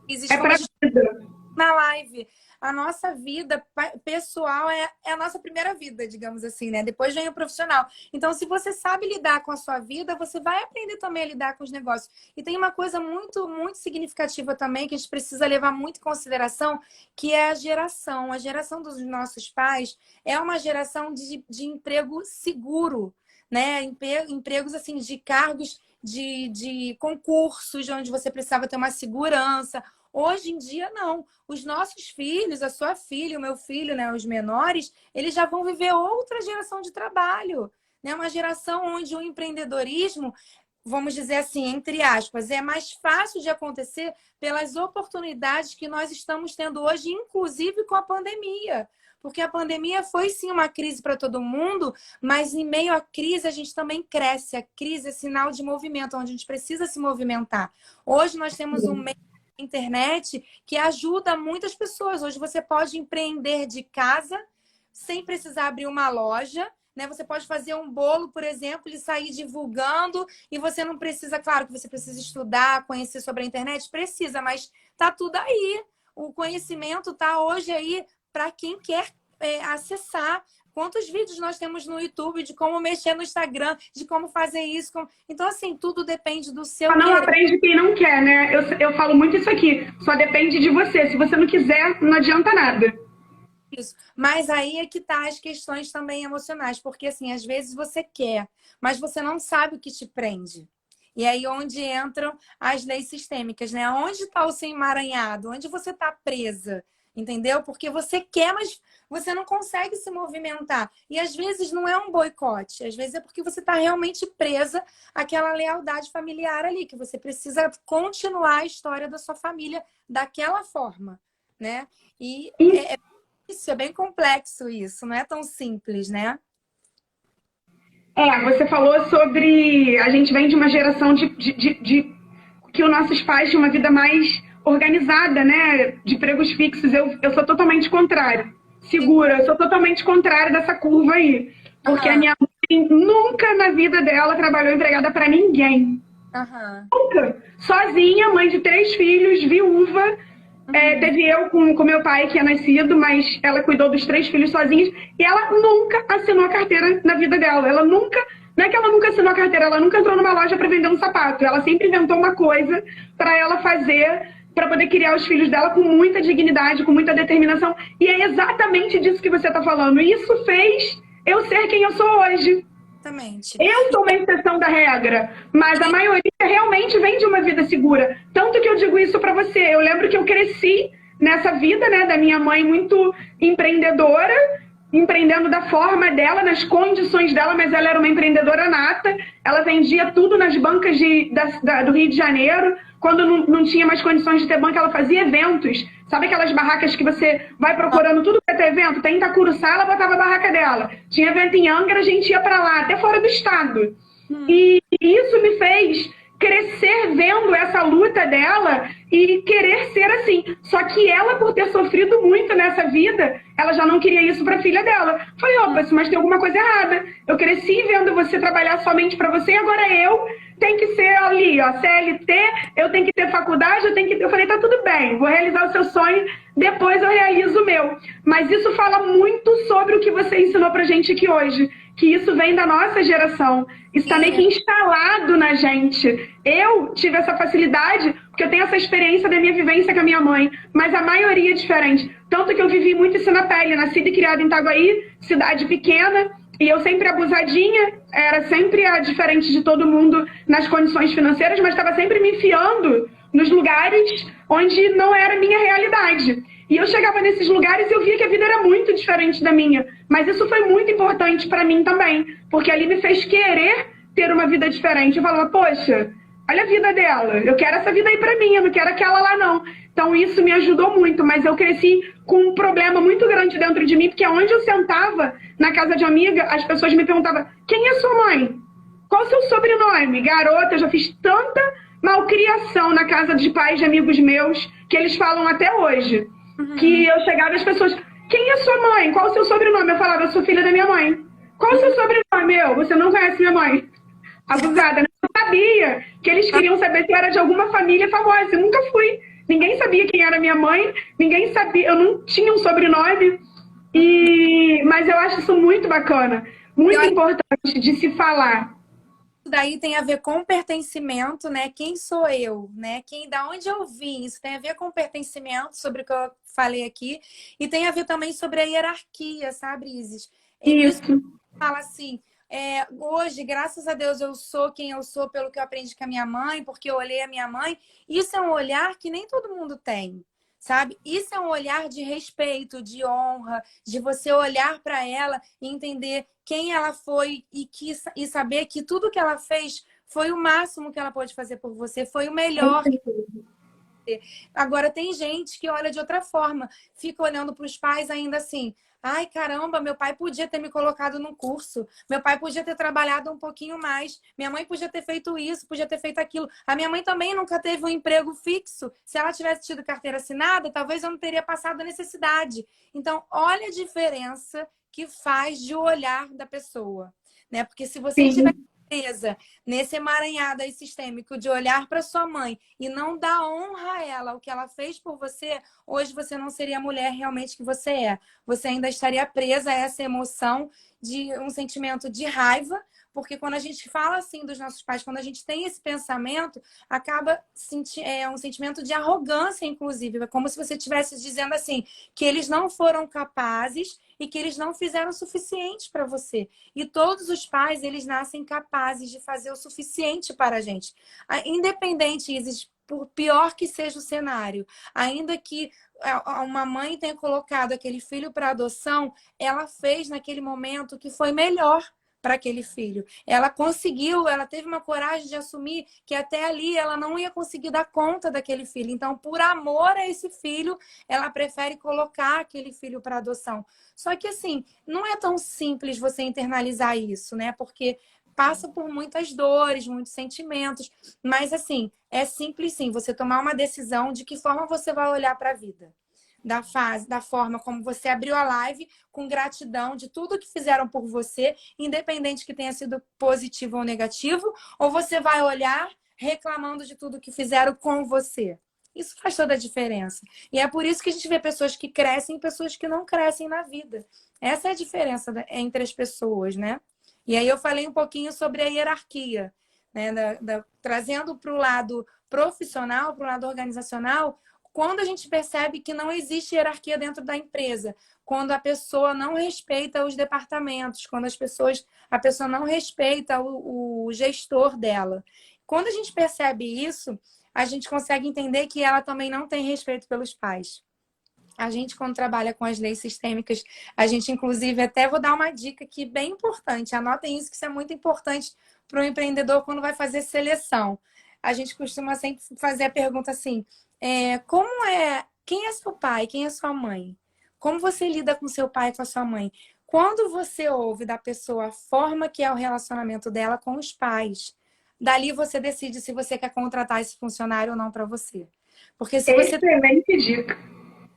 Existe para vida. Na live. A nossa vida pessoal é a nossa primeira vida, digamos assim, né? Depois vem o profissional. Então, se você sabe lidar com a sua vida, você vai aprender também a lidar com os negócios. E tem uma coisa muito, muito significativa também que a gente precisa levar muito em consideração, que é a geração. A geração dos nossos pais é uma geração de emprego seguro, né? Empregos, assim, de cargos, de concursos, onde você precisava ter uma segurança. Hoje em dia, não. Os nossos filhos, a sua filha, o meu filho, né, os menores, eles já vão viver outra geração de trabalho, né? Uma geração onde o empreendedorismo, vamos dizer assim, entre aspas, é mais fácil de acontecer pelas oportunidades que nós estamos tendo hoje, inclusive com a pandemia. Porque a pandemia foi, sim, uma crise para todo mundo, mas em meio à crise a gente também cresce. A crise é sinal de movimento, onde a gente precisa se movimentar. Hoje nós temos um meio internet que ajuda muitas pessoas. Hoje você pode empreender de casa sem precisar abrir uma loja, né? Você pode fazer um bolo, por exemplo, e sair divulgando, e você não precisa, claro que você precisa estudar, conhecer sobre a internet, precisa, mas tá tudo aí. O conhecimento tá hoje aí para quem quer acessar. Quantos vídeos nós temos no YouTube de como mexer no Instagram, de como fazer isso. Então, assim, tudo depende do seu Só não aprende quem não quer, né? Eu falo muito isso aqui. Só depende de você. Se você não quiser, não adianta nada. Isso. Mas aí é que tá as questões também emocionais. Porque, assim, às vezes você quer, mas você não sabe o que te prende. E aí onde entram as leis sistêmicas, né? Onde está o seu emaranhado? Onde você está presa? Entendeu? Porque você quer, mas você não consegue se movimentar. E às vezes não é um boicote. Às vezes é porque você está realmente presa àquela lealdade familiar ali, que você precisa continuar a história da sua família daquela forma, né? E é bem complexo isso. Não é tão simples, né? Você falou sobre... A gente vem de uma geração de que os nossos pais tinham uma vida mais organizada, né? De empregos fixos. Eu sou totalmente contrária. Segura, eu sou totalmente contrária dessa curva aí. Porque a minha mãe nunca na vida dela trabalhou empregada para ninguém. Nunca. Sozinha, mãe de 3 filhos, viúva. Teve eu com meu pai, que é nascido, mas ela cuidou dos 3 filhos sozinha. E ela nunca assinou a carteira na vida dela. Ela nunca... Não é que ela nunca assinou a carteira, ela nunca entrou numa loja para vender um sapato. Ela sempre inventou uma coisa para ela fazer para poder criar os filhos dela com muita dignidade, com muita determinação. E é exatamente disso que você está falando. E isso fez eu ser quem eu sou hoje. Exatamente. Eu sou uma exceção da regra, mas a maioria realmente vem de uma vida segura. Tanto que eu digo isso para você. Eu lembro que eu cresci nessa vida, né, da minha mãe muito empreendedora, empreendendo da forma dela, nas condições dela, mas ela era uma empreendedora nata. Ela vendia tudo nas bancas do Rio de Janeiro. Quando não tinha mais condições de ter banca, ela fazia eventos. Sabe aquelas barracas que você vai procurando tudo que é ter evento? Tem em Itacuruçá, ela botava a barraca dela. Tinha evento em Angra, a gente ia para lá, até fora do estado. E isso me fez crescer vendo essa luta dela e querer ser assim. Só que ela, por ter sofrido muito nessa vida, ela já não queria isso para a filha dela. Falei, opa, mas tem alguma coisa errada. Eu cresci vendo você trabalhar somente para você e agora eu tenho que ser ali, ó, CLT, eu tenho que ter faculdade, eu tenho que ter... Eu falei, tá tudo bem, vou realizar o seu sonho, depois eu realizo o meu. Mas isso fala muito sobre o que você ensinou pra gente aqui hoje, que isso vem da nossa geração. Isso está meio que instalado na gente. Eu tive essa facilidade, porque eu tenho essa experiência da minha vivência com a minha mãe, mas a maioria é diferente. Tanto que eu vivi muito isso na pele, nascida e criada em Itaguaí, cidade pequena, e eu sempre abusadinha, era sempre a diferente de todo mundo nas condições financeiras, mas estava sempre me enfiando nos lugares onde não era a minha realidade. E eu chegava nesses lugares e eu via que a vida era muito diferente da minha. Mas isso foi muito importante para mim também, porque ali me fez querer ter uma vida diferente. Eu falava, poxa, olha a vida dela, eu quero essa vida aí para mim, eu não quero aquela lá não. Então isso me ajudou muito, mas eu cresci com um problema muito grande dentro de mim, porque onde eu sentava, na casa de amiga, as pessoas me perguntavam, quem é sua mãe? Qual o seu sobrenome? Garota, eu já fiz tanta malcriação na casa de pais de amigos meus, que eles falam até hoje. Que eu chegava e as pessoas, quem é sua mãe? Qual o seu sobrenome? Eu falava, eu sou filha da minha mãe. Qual o seu sobrenome? Meu, você não conhece minha mãe. Abusada, né? Eu sabia que eles queriam saber se eu era de alguma família famosa. Eu nunca fui. Ninguém sabia quem era minha mãe, ninguém sabia, eu não tinha um sobrenome. Mas eu acho isso muito bacana, muito importante de se falar. Daí tem a ver com pertencimento, né? Quem sou eu, né? Da onde eu vim? Isso tem a ver com pertencimento, sobre o que eu falei aqui, e tem a ver também sobre a hierarquia, sabe, Isis? Isso fala assim, hoje, graças a Deus, eu sou quem eu sou pelo que eu aprendi com a minha mãe, porque eu olhei a minha mãe. Isso é um olhar que nem todo mundo tem, sabe? Isso é um olhar de respeito, de honra, de você olhar para ela e entender quem ela foi e saber que tudo que ela fez foi o máximo que ela pode fazer por você, foi o melhor. Agora, tem gente que olha de outra forma, fica olhando para os pais ainda assim, ai, caramba, meu pai podia ter me colocado num curso, meu pai podia ter trabalhado um pouquinho mais, minha mãe podia ter feito isso, podia ter feito aquilo. A minha mãe também nunca teve um emprego fixo. Se ela tivesse tido carteira assinada, talvez eu não teria passado a necessidade. Então, olha a diferença que faz de olhar da pessoa, né? Porque se você tiver presa nesse emaranhado aí sistêmico de olhar para sua mãe e não dar honra a ela, o que ela fez por você, hoje você não seria a mulher realmente que você é. Você ainda estaria presa a essa emoção de um sentimento de raiva, porque quando a gente fala assim dos nossos pais, quando a gente tem esse pensamento, acaba um sentimento de arrogância, inclusive. É como se você estivesse dizendo assim, que eles não foram capazes e que eles não fizeram o suficiente para você. E todos os pais, eles nascem capazes de fazer o suficiente para a gente. Independente, Isis, por pior que seja o cenário, ainda que uma mãe tenha colocado aquele filho para adoção, ela fez naquele momento o que foi melhor para aquele filho. Ela conseguiu, ela teve uma coragem de assumir que até ali ela não ia conseguir dar conta daquele filho. Então, por amor a esse filho, ela prefere colocar aquele filho para adoção. Só que, assim, não é tão simples você internalizar isso, né? Porque passa por muitas dores, muitos sentimentos. Mas, assim, é simples, sim, você tomar uma decisão de que forma você vai olhar para a vida. Da forma como você abriu a live, com gratidão de tudo que fizeram por você, independente que tenha sido positivo ou negativo, ou você vai olhar reclamando de tudo que fizeram com você. Isso faz toda a diferença. E é por isso que a gente vê pessoas que crescem e pessoas que não crescem na vida. Essa é a diferença entre as pessoas, né? E aí eu falei um pouquinho sobre a hierarquia. né? Trazendo para o lado profissional, para o lado organizacional, quando a gente percebe que não existe hierarquia dentro da empresa, quando a pessoa não respeita os departamentos, quando a pessoa não respeita o gestor dela. Quando a gente percebe isso, a gente consegue entender que ela também não tem respeito pelos pais. A gente, quando trabalha com as leis sistêmicas, a gente, inclusive, até vou dar uma dica aqui bem importante. Anotem isso, que isso é muito importante para o empreendedor quando vai fazer seleção. A gente costuma sempre fazer a pergunta assim, quem é seu pai, quem é sua mãe? Como você lida com seu pai e com a sua mãe? Quando você ouve da pessoa a forma que é o relacionamento dela com os pais, dali você decide se você quer contratar esse funcionário ou não para você. Porque Excelente dica.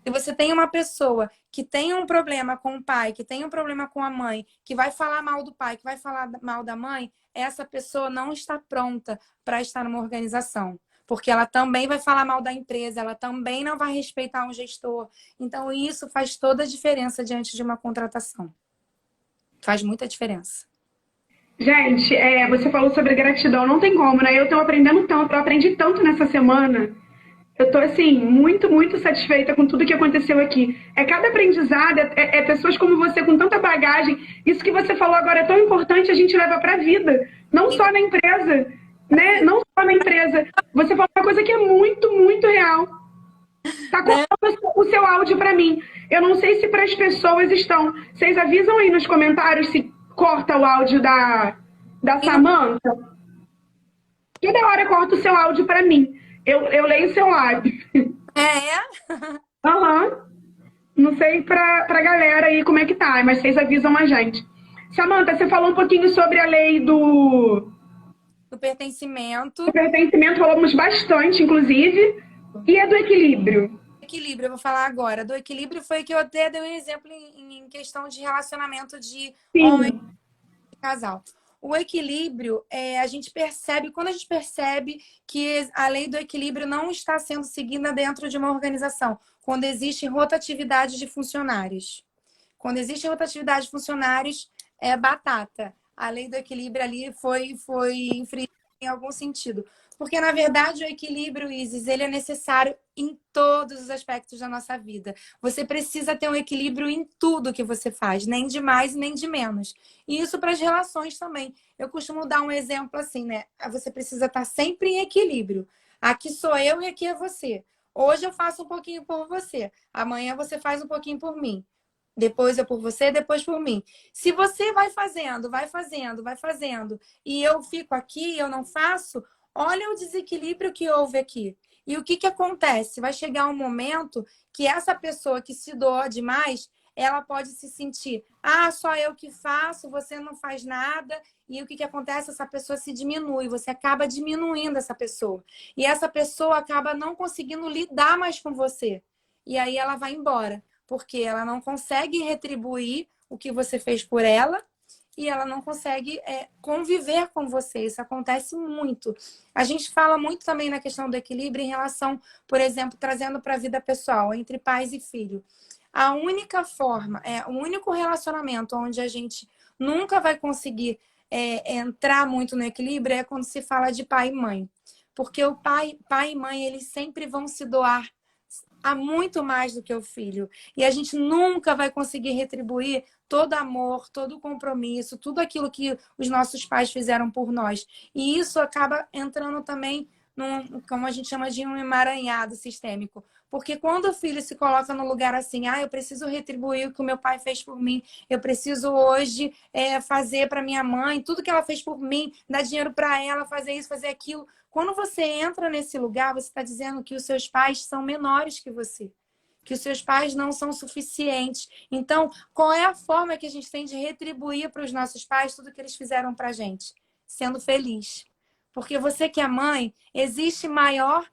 se você tem uma pessoa que tem um problema com o pai, que tem um problema com a mãe, que vai falar mal do pai, que vai falar mal da mãe, essa pessoa não está pronta para estar numa organização. Porque ela também vai falar mal da empresa, ela também não vai respeitar um gestor. Então, isso faz toda a diferença diante de uma contratação. Faz muita diferença. Gente, você falou sobre gratidão, não tem como, né? Eu tô aprendendo tanto, eu aprendi tanto nessa semana. Eu tô, assim, muito, muito satisfeita com tudo que aconteceu aqui. Cada aprendizado, pessoas como você com tanta bagagem. Isso que você falou agora é tão importante, a gente leva pra vida. Não só na empresa, né? Não só na empresa. Você falou uma coisa que é muito, muito real. Tá cortando o seu áudio pra mim. Eu não sei se para as pessoas estão. Vocês avisam aí nos comentários se corta o áudio da Samantha? Toda hora corta o seu áudio pra mim. Eu leio o seu lábio. Aham. Não sei pra galera aí como é que tá, mas vocês avisam a gente. Samantha, você falou um pouquinho sobre a lei do pertencimento. Do pertencimento, falamos bastante, inclusive. E a do equilíbrio? Equilíbrio, eu vou falar agora. Do equilíbrio foi que eu até dei um exemplo em questão de relacionamento de homem e casal. O equilíbrio, a gente percebe, quando a gente percebe que a lei do equilíbrio não está sendo seguida dentro de uma organização, quando existe rotatividade de funcionários. Quando existe rotatividade de funcionários, é batata. A lei do equilíbrio ali foi infringida em algum sentido. Porque, na verdade, o equilíbrio, Isis, ele é necessário em todos os aspectos da nossa vida. Você precisa ter um equilíbrio em tudo que você faz, nem de mais nem de menos. E isso para as relações também. Eu costumo dar um exemplo assim, né? Você precisa estar sempre em equilíbrio. Aqui sou eu e aqui é você. Hoje eu faço um pouquinho por você. Amanhã você faz um pouquinho por mim. Depois eu por você, depois por mim. Se você vai fazendo, e eu fico aqui e eu não faço, olha o desequilíbrio que houve aqui. E o que acontece? Vai chegar um momento que essa pessoa que se doa demais, ela pode se sentir, só eu que faço, você não faz nada. E o que acontece? Essa pessoa se diminui, você acaba diminuindo essa pessoa. E essa pessoa acaba não conseguindo lidar mais com você. E aí ela vai embora, porque ela não consegue retribuir o que você fez por ela e ela não consegue conviver com você. Isso acontece muito. A gente fala muito também na questão do equilíbrio em relação, por exemplo, trazendo para a vida pessoal, entre pais e filho. A única forma, o único relacionamento onde a gente nunca vai conseguir entrar muito no equilíbrio é quando se fala de pai e mãe. Porque o pai e mãe, eles sempre vão se doar a muito mais do que o filho. E a gente nunca vai conseguir retribuir todo amor, todo compromisso, tudo aquilo que os nossos pais fizeram por nós. E isso acaba entrando também como a gente chama de um emaranhado sistêmico. Porque quando o filho se coloca no lugar assim, eu preciso retribuir o que o meu pai fez por mim, eu preciso hoje fazer para minha mãe, tudo que ela fez por mim, dar dinheiro para ela, fazer isso, fazer aquilo. Quando você entra nesse lugar, você está dizendo que os seus pais são menores que você, que os seus pais não são suficientes. Então, qual é a forma que a gente tem de retribuir para os nossos pais tudo que eles fizeram para a gente? Sendo feliz. Porque você que é mãe, existe maior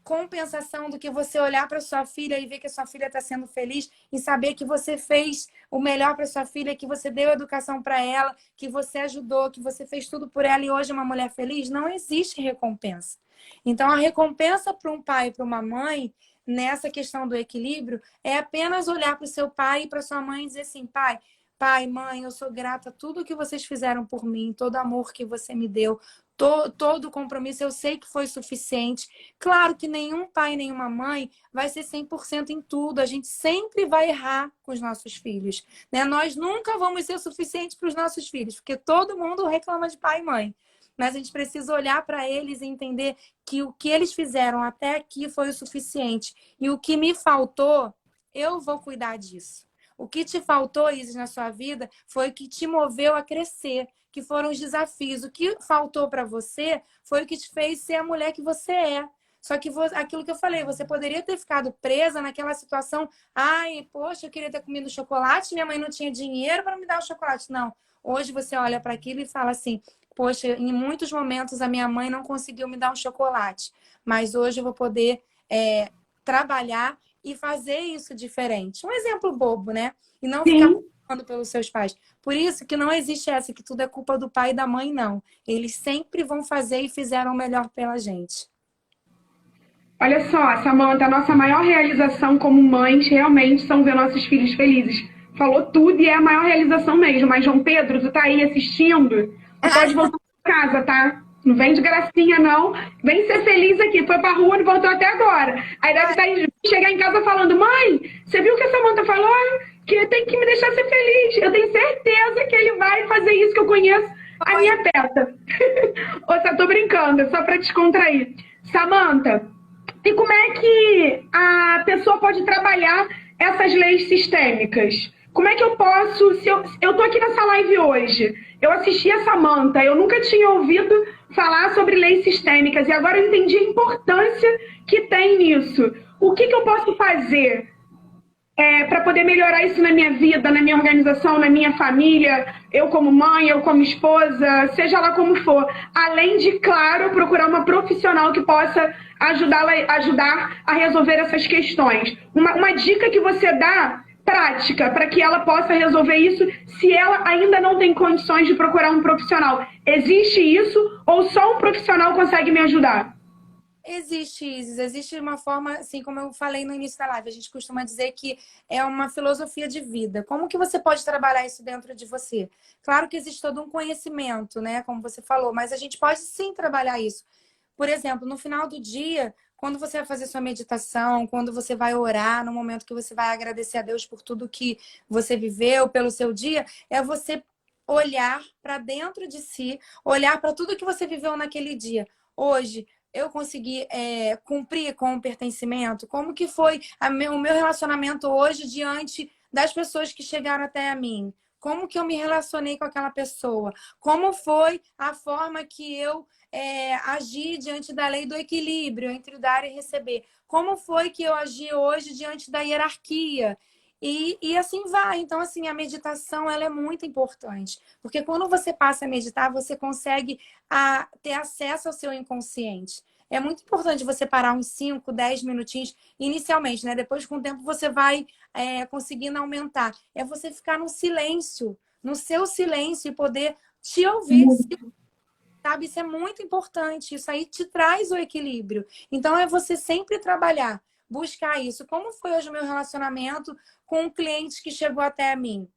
compensação do que você olhar para sua filha e ver que a sua filha está sendo feliz e saber que você fez o melhor para sua filha, que você deu educação para ela, que você ajudou, que você fez tudo por ela e hoje é uma mulher feliz. Não existe recompensa. Então, a recompensa para um pai e para uma mãe, nessa questão do equilíbrio, é apenas olhar para o seu pai e para sua mãe e dizer assim, pai, pai, mãe, eu sou grata a tudo que vocês fizeram por mim, todo amor que você me deu, todo o compromisso, eu sei que foi suficiente. Claro que nenhum pai, nenhuma mãe vai ser 100% em tudo. A gente sempre vai errar com os nossos filhos, né? Nós nunca vamos ser o suficiente para os nossos filhos, porque todo mundo reclama de pai e mãe. Mas a gente precisa olhar para eles e entender que o que eles fizeram até aqui foi o suficiente. E o que me faltou, eu vou cuidar disso. O que te faltou, Isis, na sua vida foi o que te moveu a crescer, que foram os desafios. O que faltou para você foi o que te fez ser a mulher que você é. Só que aquilo que eu falei, você poderia ter ficado presa naquela situação. Ai, poxa, eu queria ter comido chocolate, minha mãe não tinha dinheiro para me dar o chocolate. Não. Hoje você olha para aquilo e fala assim, poxa, em muitos momentos a minha mãe não conseguiu me dar um chocolate, mas hoje eu vou poder trabalhar e fazer isso diferente. Um exemplo bobo, né? E não ficar culpando pelos seus pais. Por isso que não existe essa, que tudo é culpa do pai e da mãe, não. Eles sempre vão fazer e fizeram o melhor pela gente. Olha só, Samantha, a nossa maior realização como mães realmente são ver nossos filhos felizes. Falou tudo e é a maior realização mesmo. Mas, João Pedro, tu tá aí assistindo, tu pode voltar pra casa, tá? Não vem de gracinha, não. Vem ser feliz aqui. Foi pra rua e voltou até agora. Aí deve chegar em casa falando, mãe, você viu o que a Samantha falou? Que tem que me deixar ser feliz. Eu tenho certeza que ele vai fazer isso, que eu conheço a minha peta. Ou só tô brincando, é só pra descontrair. Samantha, e como é que a pessoa pode trabalhar essas leis sistêmicas? Como é que eu posso... Se eu tô aqui nessa live hoje, eu assisti a Samantha, eu nunca tinha ouvido falar sobre leis sistêmicas e agora eu entendi a importância que tem nisso. O que eu posso fazer para poder melhorar isso na minha vida, na minha organização, na minha família, eu como mãe, eu como esposa, seja lá como for. Além de, claro, procurar uma profissional que possa ajudar a resolver essas questões. Uma dica que você dá prática para que ela possa resolver isso se ela ainda não tem condições de procurar um profissional. Existe isso ou só um profissional consegue me ajudar? Existe, Isis. Existe uma forma, assim como eu falei no início da live, a gente costuma dizer que é uma filosofia de vida. Como que você pode trabalhar isso dentro de você? Claro que existe todo um conhecimento, né? Como você falou, mas a gente pode sim trabalhar isso. Por exemplo, no final do dia, quando você vai fazer sua meditação, quando você vai orar, no momento que você vai agradecer a Deus por tudo que você viveu, pelo seu dia, é você olhar para dentro de si, olhar para tudo que você viveu naquele dia. Hoje, eu consegui cumprir com o pertencimento? Como que foi o meu relacionamento hoje diante das pessoas que chegaram até a mim? Como que eu me relacionei com aquela pessoa? Como foi a forma que eu agi diante da lei do equilíbrio entre o dar e receber? Como foi que eu agi hoje diante da hierarquia? E assim vai. Então, assim, a meditação ela é muito importante. Porque quando você passa a meditar, você consegue ter acesso ao seu inconsciente. É muito importante você parar uns 5, 10 minutinhos inicialmente, né? Depois, com o tempo, você vai conseguindo aumentar. É você ficar no silêncio, no seu silêncio e poder te ouvir. Sabe? Isso é muito importante. Isso aí te traz o equilíbrio. Então, é você sempre trabalhar, buscar isso. Como foi hoje o meu relacionamento com um cliente que chegou até a mim?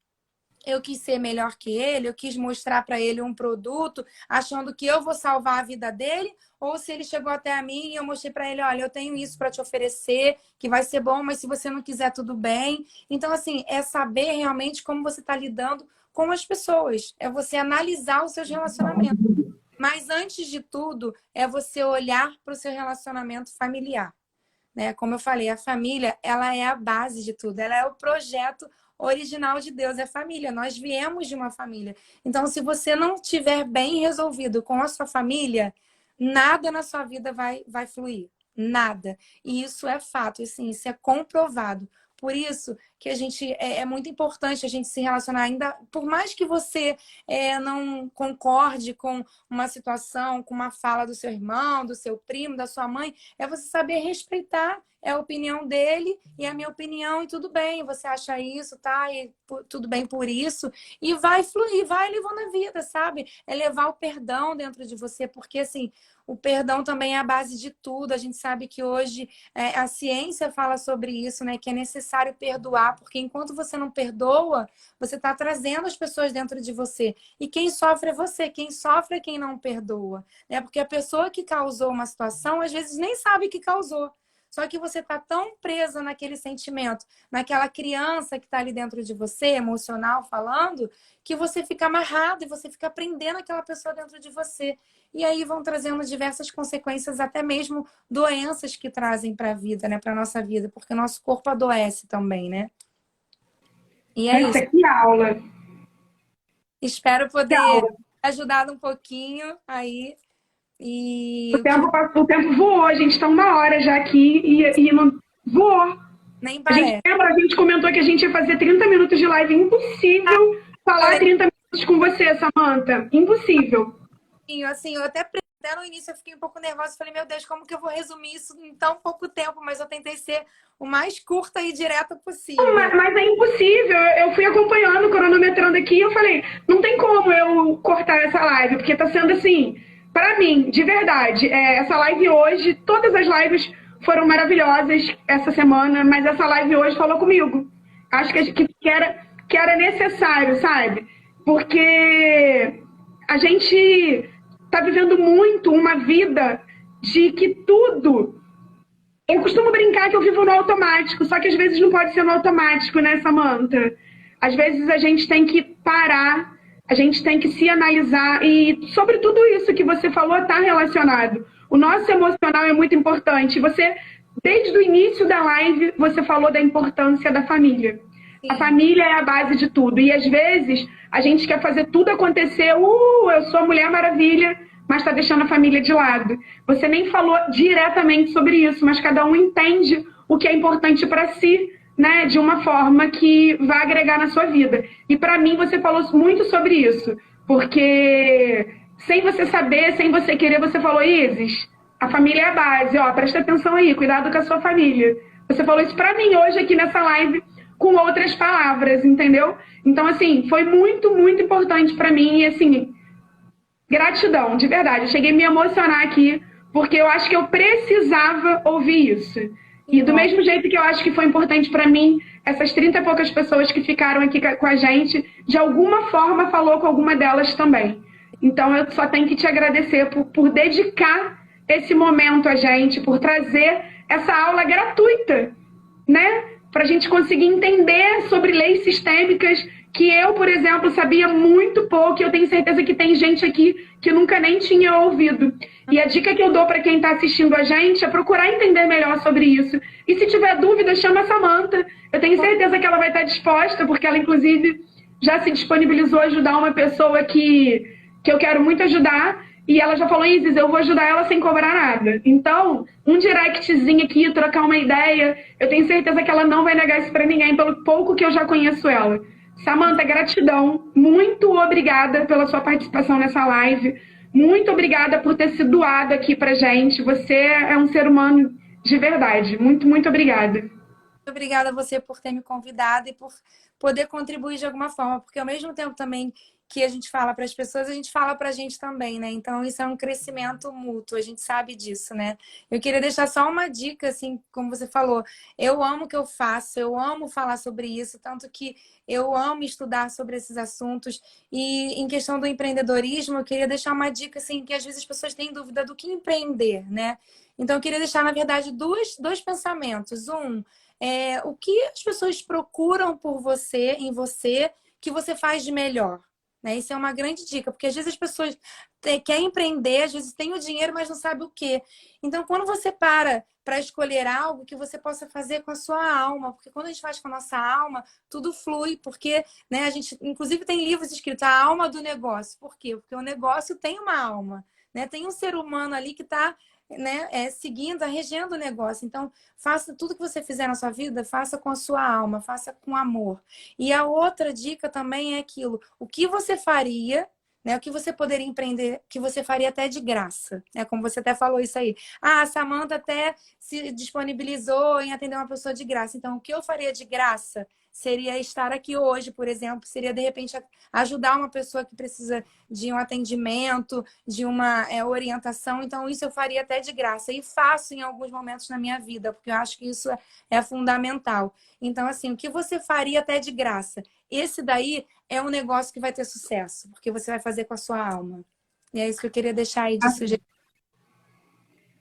Eu quis ser melhor que ele, eu quis mostrar para ele um produto, achando que eu vou salvar a vida dele, ou se ele chegou até a mim e eu mostrei para ele, olha, eu tenho isso para te oferecer, que vai ser bom, mas se você não quiser, tudo bem. Então, assim, é saber realmente como você está lidando com as pessoas, é você analisar os seus relacionamentos. Mas, antes de tudo, é você olhar para o seu relacionamento familiar. Né? Como eu falei, a família, ela é a base de tudo. Ela é o projeto original de Deus, é a família. Nós viemos de uma família. Então, se você não tiver bem resolvido com a sua família, nada na sua vida vai fluir. Nada. E isso é fato, assim, isso é comprovado. Por isso que a gente é muito importante a gente se relacionar ainda, por mais que você não concorde com uma situação, com uma fala do seu irmão, do seu primo, da sua mãe, é você saber respeitar a opinião dele e a minha opinião, e tudo bem, você acha isso, tá? E tudo bem por isso, e vai fluir, vai levando a vida, sabe? É levar o perdão dentro de você, porque assim, o perdão também é a base de tudo. A gente sabe que hoje a ciência fala sobre isso, né? Que é necessário perdoar perdoar, porque enquanto você não perdoa, você está trazendo as pessoas dentro de você. E quem sofre é você, quem sofre é quem não perdoa, né? Porque a pessoa que causou uma situação, às vezes nem sabe que causou. Só que você está tão presa naquele sentimento, naquela criança que está ali dentro de você, emocional falando, que você fica amarrado e você fica prendendo aquela pessoa dentro de você. E aí vão trazendo diversas consequências, até mesmo doenças que trazem para a vida, né? Para a nossa vida, porque o nosso corpo adoece também, né? E é isso. Nossa, que aula! Espero Que poder aula! ajudar um pouquinho aí. E O tempo, o tempo voou, a gente está 1 hora já aqui e não voou. nem A gente parece. lembra, a gente comentou que a gente ia fazer 30 minutos de live. Impossível falar 30 minutos com você, Samantha. Impossível. Assim, eu até no início eu fiquei um pouco nervosa. Falei, meu Deus, como que eu vou resumir isso em tão pouco tempo? Mas eu tentei ser o mais curta e direta possível. Mas é impossível. Eu fui acompanhando, cronometrando aqui. Eu falei, não tem como eu cortar essa live, porque tá sendo assim, para mim, de verdade. Essa live hoje, todas as lives foram maravilhosas essa semana, mas essa live hoje falou comigo. Acho que era necessário, sabe? Porque a gente tá vivendo muito uma vida de que tudo... Eu costumo brincar que eu vivo no automático, só que às vezes não pode ser no automático, né, Samantha? Às vezes a gente tem que parar, a gente tem que se analisar e sobre tudo isso que você falou está relacionado. O nosso emocional é muito importante. Você, desde o início da live, você falou da importância da família. Sim. A família é a base de tudo. E às vezes a gente quer fazer tudo acontecer. Eu sou a Mulher Maravilha, mas está deixando a família de lado. Você nem falou diretamente sobre isso, mas cada um entende o que é importante para si, né, de uma forma que vai agregar na sua vida. E para mim você falou muito sobre isso, porque sem você saber, sem você querer, você falou, Isis, a família é a base, ó, presta atenção aí, cuidado com a sua família. Você falou isso para mim hoje aqui nessa live com outras palavras, entendeu? Então, assim, foi muito, muito importante para mim e, assim, gratidão, de verdade. Eu cheguei a me emocionar aqui, porque eu acho que eu precisava ouvir isso. E do mesmo jeito que eu acho que foi importante para mim, essas 30 e poucas pessoas que ficaram aqui com a gente, de alguma forma falou com alguma delas também. Então eu só tenho que te agradecer por dedicar esse momento a gente, por trazer essa aula gratuita, né? Para a gente conseguir entender sobre leis sistêmicas que eu, por exemplo, sabia muito pouco, e eu tenho certeza que tem gente aqui que nunca nem tinha ouvido. E a dica que eu dou para quem está assistindo a gente é procurar entender melhor sobre isso. E se tiver dúvida, chama a Samantha. Eu tenho certeza que ela vai estar disposta, porque ela, inclusive, já se disponibilizou a ajudar uma pessoa que eu quero muito ajudar. E ela já falou, Isis, eu vou ajudar ela sem cobrar nada. Então, um directzinho aqui, trocar uma ideia, eu tenho certeza que ela não vai negar isso para ninguém, pelo pouco que eu já conheço ela. Samantha, gratidão. Muito obrigada pela sua participação nessa live. Muito obrigada por ter se doado aqui pra gente. Você é um ser humano de verdade. Muito, muito obrigada. Muito obrigada a você por ter me convidado e por poder contribuir de alguma forma, porque ao mesmo tempo também que a gente fala para as pessoas, a gente fala para a gente também, né? Então isso é um crescimento mútuo, a gente sabe disso, né? Eu queria deixar só uma dica, assim, como você falou, eu amo o que eu faço, eu amo falar sobre isso, tanto que eu amo estudar sobre esses assuntos. E em questão do empreendedorismo, eu queria deixar uma dica, assim, que às vezes as pessoas têm dúvida do que empreender, né? Então eu queria deixar, na verdade, dois pensamentos. O que as pessoas procuram por você, em você, que você faz de melhor? Né? Isso é uma grande dica, porque às vezes as pessoas querem empreender, às vezes têm o dinheiro, mas não sabe o quê. Então, quando você para escolher algo que você possa fazer com a sua alma, porque quando a gente faz com a nossa alma, tudo flui, porque né, a gente, inclusive, tem livros escritos, a alma do negócio. Por quê? Porque o negócio tem uma alma, né? Tem um ser humano ali que está seguindo, regendo o negócio. Então, faça tudo que você fizer na sua vida, faça com a sua alma, faça com amor. E a outra dica também é aquilo, o que você faria, né? O que você poderia empreender, que você faria até de graça, né? Como você até falou isso aí. A Samantha até se disponibilizou em atender uma pessoa de graça. Então, o que eu faria de graça seria estar aqui hoje, por exemplo, seria de repente ajudar uma pessoa que precisa de um atendimento, de uma orientação. Então, isso eu faria até de graça e faço em alguns momentos na minha vida, porque eu acho que isso é fundamental. Então, assim, o que você faria até de graça? Esse daí é um negócio que vai ter sucesso, porque você vai fazer com a sua alma. E é isso que eu queria deixar aí de sugestão.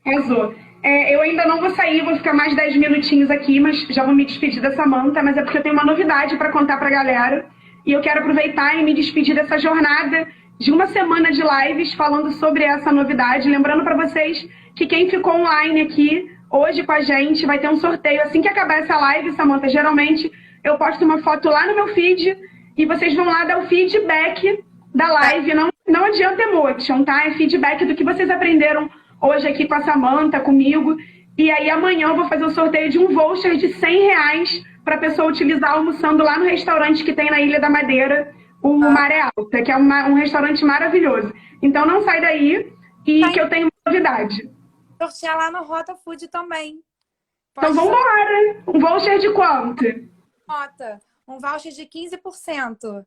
Arrasou. Eu ainda não vou sair, vou ficar mais 10 minutinhos aqui, mas já vou me despedir da Samantha, mas é porque eu tenho uma novidade para contar para a galera. E eu quero aproveitar e me despedir dessa jornada de uma semana de lives falando sobre essa novidade. Lembrando para vocês que quem ficou online aqui hoje com a gente vai ter um sorteio. Assim que acabar essa live, Samantha, geralmente eu posto uma foto lá no meu feed e vocês vão lá dar o feedback da live. Não adianta emotion, tá? É feedback do que vocês aprenderam hoje aqui com a Samantha, comigo. E aí amanhã eu vou fazer o sorteio de um voucher de R$100 para a pessoa utilizar almoçando lá no restaurante que tem na Ilha da Madeira, o Maré Alta, que é um restaurante maravilhoso. Então não sai daí e que eu tenho uma novidade. Sortear lá no Rota Food também. Então vamos embora. Um voucher de quanto? Rota. Um voucher de 15%.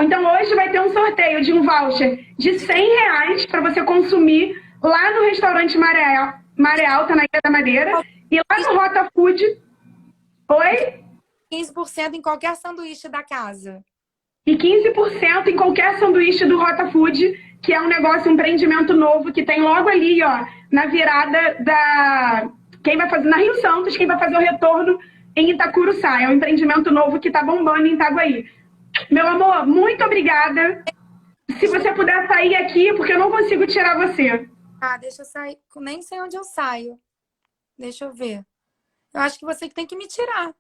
Então hoje vai ter um sorteio de um voucher de R$100 para você consumir lá no restaurante Maré Alta, na Ilha da Madeira. E lá no Rota Food... Oi? 15% em qualquer sanduíche da casa. E 15% em qualquer sanduíche do Rota Food, que é um negócio, um empreendimento novo que tem logo ali, ó, na virada da... Quem vai fazer na Rio Santos, quem vai fazer o retorno em Itacuruçá. É um empreendimento novo que tá bombando em Itaguaí. Meu amor, muito obrigada. Se você puder sair aqui, porque eu não consigo tirar você. Deixa eu sair. Nem sei onde eu saio. Deixa eu ver. Eu acho que você que tem que me tirar.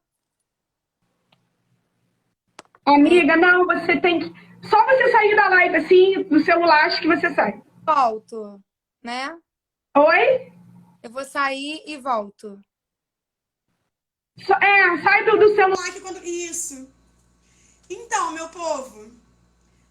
Amiga, não, você tem que... Só você sair da live assim, do celular, acho que você sai. Volto, né? Oi? Eu vou sair e volto. Sai do celular. Isso. Então, meu povo,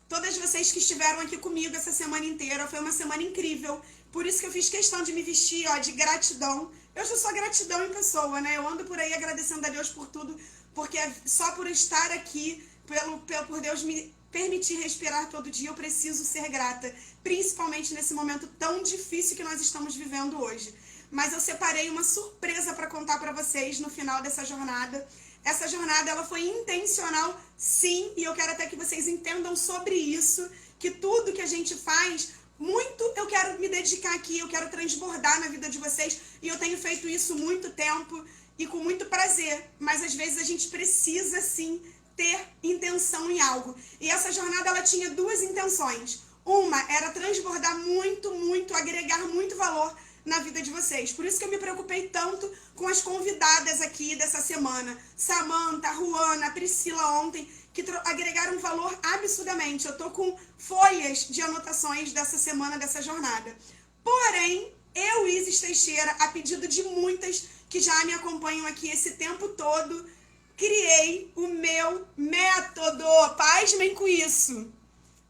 todas vocês que estiveram aqui comigo essa semana inteira, foi uma semana incrível. Por isso que eu fiz questão de me vestir, ó, de gratidão. Eu já sou gratidão em pessoa, né? Eu ando por aí agradecendo a Deus por tudo, porque só por estar aqui, por Deus me permitir respirar todo dia, eu preciso ser grata. Principalmente nesse momento tão difícil que nós estamos vivendo hoje. Mas eu separei uma surpresa para contar para vocês no final dessa jornada. Essa jornada, ela foi intencional, sim, e eu quero até que vocês entendam sobre isso, que tudo que a gente faz, muito eu quero me dedicar aqui, eu quero transbordar na vida de vocês, e eu tenho feito isso muito tempo e com muito prazer, mas às vezes a gente precisa, sim, ter intenção em algo. E essa jornada, ela tinha duas intenções. Uma era transbordar muito, agregar muito valor na vida de vocês. Por isso que eu me preocupei tanto com as convidadas aqui dessa semana. Samantha, Ruana, Priscila ontem, que agregaram valor absurdamente. Eu tô com folhas de anotações dessa semana, dessa jornada. Porém, eu, Isis Teixeira, a pedido de muitas que já me acompanham aqui esse tempo todo, criei o meu método. Pasmem com isso.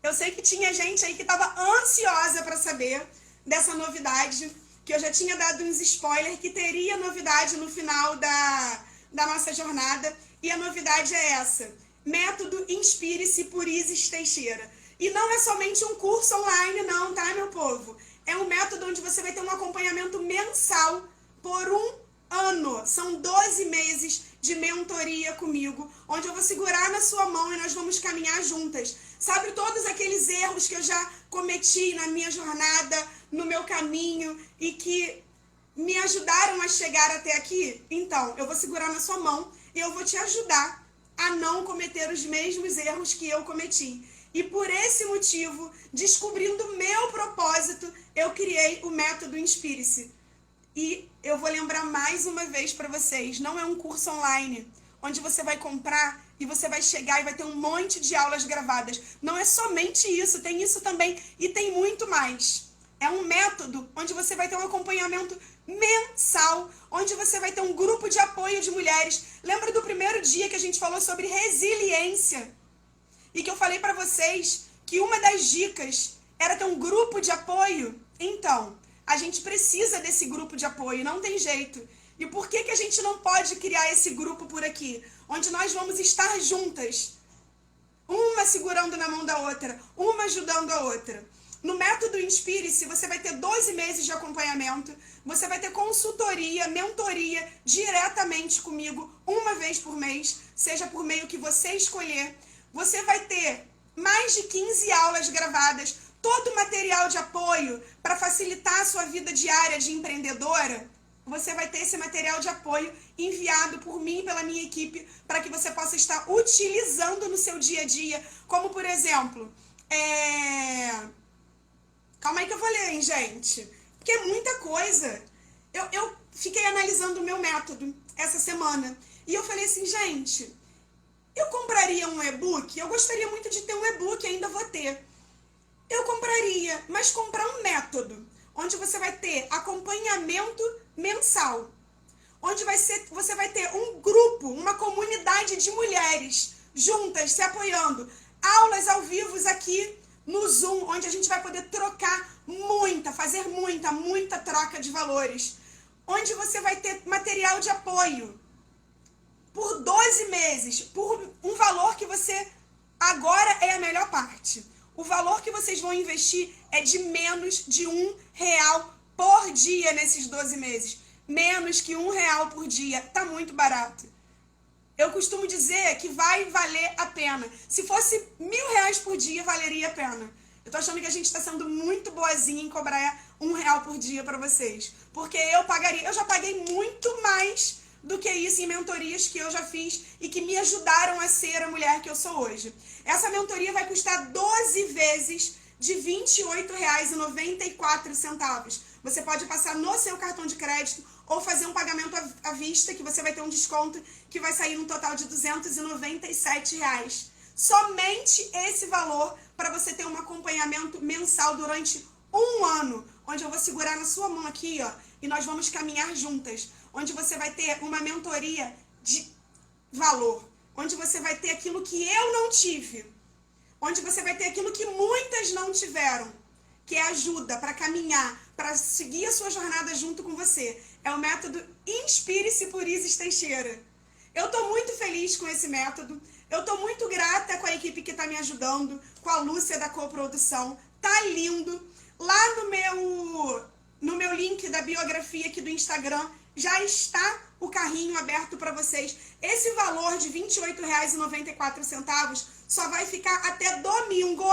Eu sei que tinha gente aí que estava ansiosa para saber dessa novidade, que eu já tinha dado uns spoilers, que teria novidade no final da nossa jornada. E a novidade é essa. Método Inspire-se por Isis Teixeira. E não é somente um curso online não, tá, meu povo? É um método onde você vai ter um acompanhamento mensal por um ano. São 12 meses de mentoria comigo, onde eu vou segurar na sua mão e nós vamos caminhar juntas. Sabe todos aqueles erros que eu já cometi na minha jornada, no meu caminho, e que me ajudaram a chegar até aqui? Então, eu vou segurar na sua mão e eu vou te ajudar a não cometer os mesmos erros que eu cometi. E por esse motivo, descobrindo o meu propósito, eu criei o método Inspire-se. E eu vou lembrar mais uma vez para vocês, não é um curso online, onde você vai comprar e você vai chegar e vai ter um monte de aulas gravadas. Não é somente isso, tem isso também e tem muito mais. É um método onde você vai ter um acompanhamento mensal, onde você vai ter um grupo de apoio de mulheres. Lembra do primeiro dia que a gente falou sobre resiliência? E que eu falei para vocês que uma das dicas era ter um grupo de apoio? Então, a gente precisa desse grupo de apoio, não tem jeito. E por que a gente não pode criar esse grupo por aqui? onde nós vamos estar juntas, uma segurando na mão da outra, uma ajudando a outra. No método Inspire-se, você vai ter 12 meses de acompanhamento, você vai ter consultoria, mentoria diretamente comigo, uma vez por mês, seja por meio que você escolher. Você vai ter mais de 15 aulas gravadas, todo o material de apoio para facilitar a sua vida diária de empreendedora. Você vai ter esse material de apoio enviado por mim e pela minha equipe para que você possa estar utilizando no seu dia a dia, como por exemplo, calma aí que eu vou ler, hein, gente? Porque é muita coisa. Eu fiquei analisando o meu método essa semana e eu falei assim, gente, eu compraria um e-book? Eu gostaria muito de ter um e-book, ainda vou ter. Eu compraria, mas comprar um método, onde você vai ter acompanhamento mensal, onde você vai ter um grupo, uma comunidade de mulheres juntas, se apoiando, aulas ao vivo aqui no Zoom, onde a gente vai poder trocar fazer muita troca de valores, onde você vai ter material de apoio por 12 meses, por um valor que você, agora é a melhor parte. O valor que vocês vão investir é de menos de R$1 por dia nesses 12 meses. Menos que R$1 por dia. Tá muito barato. Eu costumo dizer que vai valer a pena. Se fosse R$1.000 por dia, valeria a pena. Eu tô achando que a gente tá sendo muito boazinha em cobrar R$1 por dia pra vocês. Porque eu já paguei muito mais do que isso em mentorias que eu já fiz e que me ajudaram a ser a mulher que eu sou hoje. Essa mentoria vai custar 12 vezes de R$28,94. Você pode passar no seu cartão de crédito ou fazer um pagamento à vista, que você vai ter um desconto que vai sair no total de R$297. Somente esse valor para você ter um acompanhamento mensal durante um ano, onde eu vou segurar na sua mão aqui, ó, e nós vamos caminhar juntas, onde você vai ter uma mentoria de valor, onde você vai ter aquilo que eu não tive, onde você vai ter aquilo que muitas não tiveram, que é ajuda para caminhar, para seguir a sua jornada junto com você. É o método Inspire-se por Isis Teixeira. Eu estou muito feliz com esse método, eu estou muito grata com a equipe que está me ajudando, com a Lúcia da coprodução, tá lindo. Lá no meu link da biografia aqui do Instagram, já está o carrinho aberto para vocês. Esse valor de R$28,94 só vai ficar até domingo.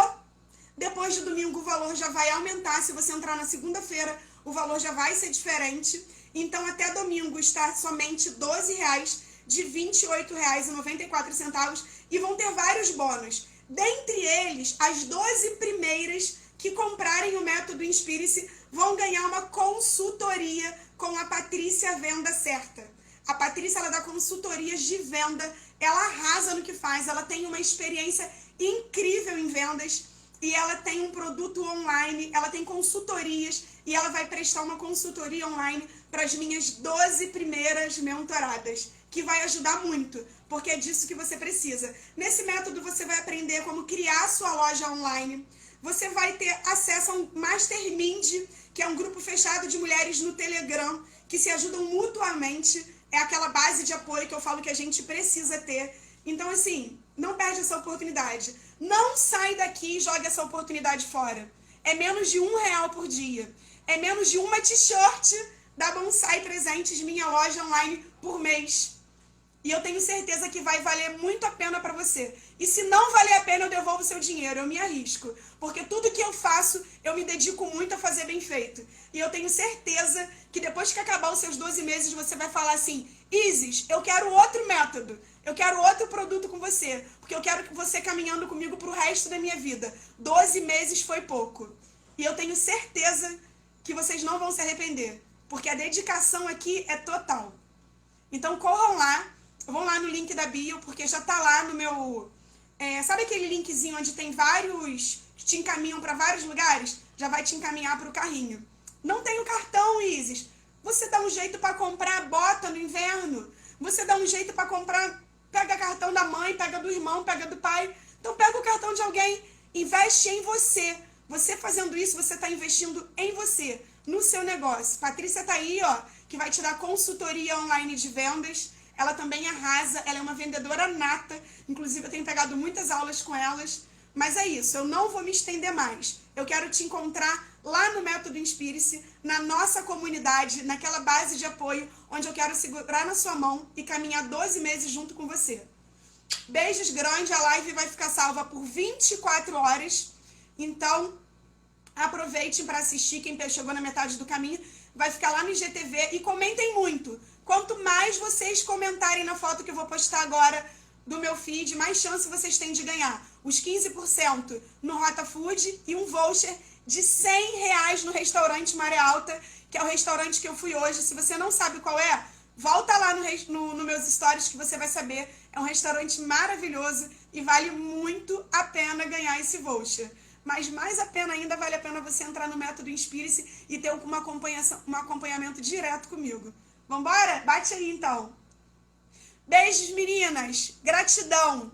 Depois de domingo o valor já vai aumentar. Se você entrar na segunda-feira, o valor já vai ser diferente. Então até domingo está somente R$12 de R$28,94 e vão ter vários bônus. Dentre eles, as 12 primeiras que comprarem o método Inspire-se vão ganhar uma consultoria com a Patrícia Venda Certa. A Patrícia, ela dá consultorias de venda, ela arrasa no que faz, ela tem uma experiência incrível em vendas e ela tem um produto online, ela tem consultorias e ela vai prestar uma consultoria online para as minhas 12 primeiras mentoradas, que vai ajudar muito, porque é disso que você precisa. Nesse método você vai aprender como criar sua loja online, você vai ter acesso a um Mastermind, que é um grupo fechado de mulheres no Telegram, que se ajudam mutuamente. É aquela base de apoio que eu falo que a gente precisa ter. Então, assim, não perde essa oportunidade. Não sai daqui e jogue essa oportunidade fora. É menos de R$1 por dia. É menos de uma t-shirt da Bonsai Presentes, minha loja online, por mês. E eu tenho certeza que vai valer muito a pena para você. E se não valer a pena, eu devolvo o seu dinheiro, eu me arrisco. Porque tudo que eu faço, eu me dedico muito a fazer bem feito. E eu tenho certeza que depois que acabar os seus 12 meses, você vai falar assim, Isis, eu quero outro método. Eu quero outro produto com você. Porque eu quero que você caminhando comigo pro resto da minha vida. 12 meses foi pouco. E eu tenho certeza que vocês não vão se arrepender. Porque a dedicação aqui é total. Então corram lá. Vão lá no link da bio, porque já tá lá no meu... sabe aquele linkzinho onde tem vários... que te encaminham para vários lugares? Já vai te encaminhar para o carrinho. Não tem o cartão, Isis. Você dá um jeito para comprar bota no inverno. Você dá um jeito para comprar... Pega cartão da mãe, pega do irmão, pega do pai. Então pega o cartão de alguém. Investe em você. Você fazendo isso, você está investindo em você, no seu negócio. Patrícia tá aí, ó, que vai te dar consultoria online de vendas. ela também arrasa, ela é uma vendedora nata, inclusive eu tenho pegado muitas aulas com elas, mas é isso, eu não vou me estender mais. Eu quero te encontrar lá no Método Inspire-se, na nossa comunidade, naquela base de apoio, onde eu quero segurar na sua mão e caminhar 12 meses junto com você. Beijos grandes, a live vai ficar salva por 24 horas, então aproveitem para assistir, quem chegou na metade do caminho, vai ficar lá no IGTV e comentem muito. Quanto mais vocês comentarem na foto que eu vou postar agora do meu feed, mais chance vocês têm de ganhar os 15% no Rota Food e um voucher de R$100 no restaurante Maré Alta, que é o restaurante que eu fui hoje. Se você não sabe qual é, volta lá no meus stories que você vai saber. É um restaurante maravilhoso e vale muito a pena ganhar esse voucher. Mas mais a pena ainda, vale a pena você entrar no Método Inspire-se e ter um acompanhamento direto comigo. Vambora? Bate aí então. Beijos, meninas. Gratidão.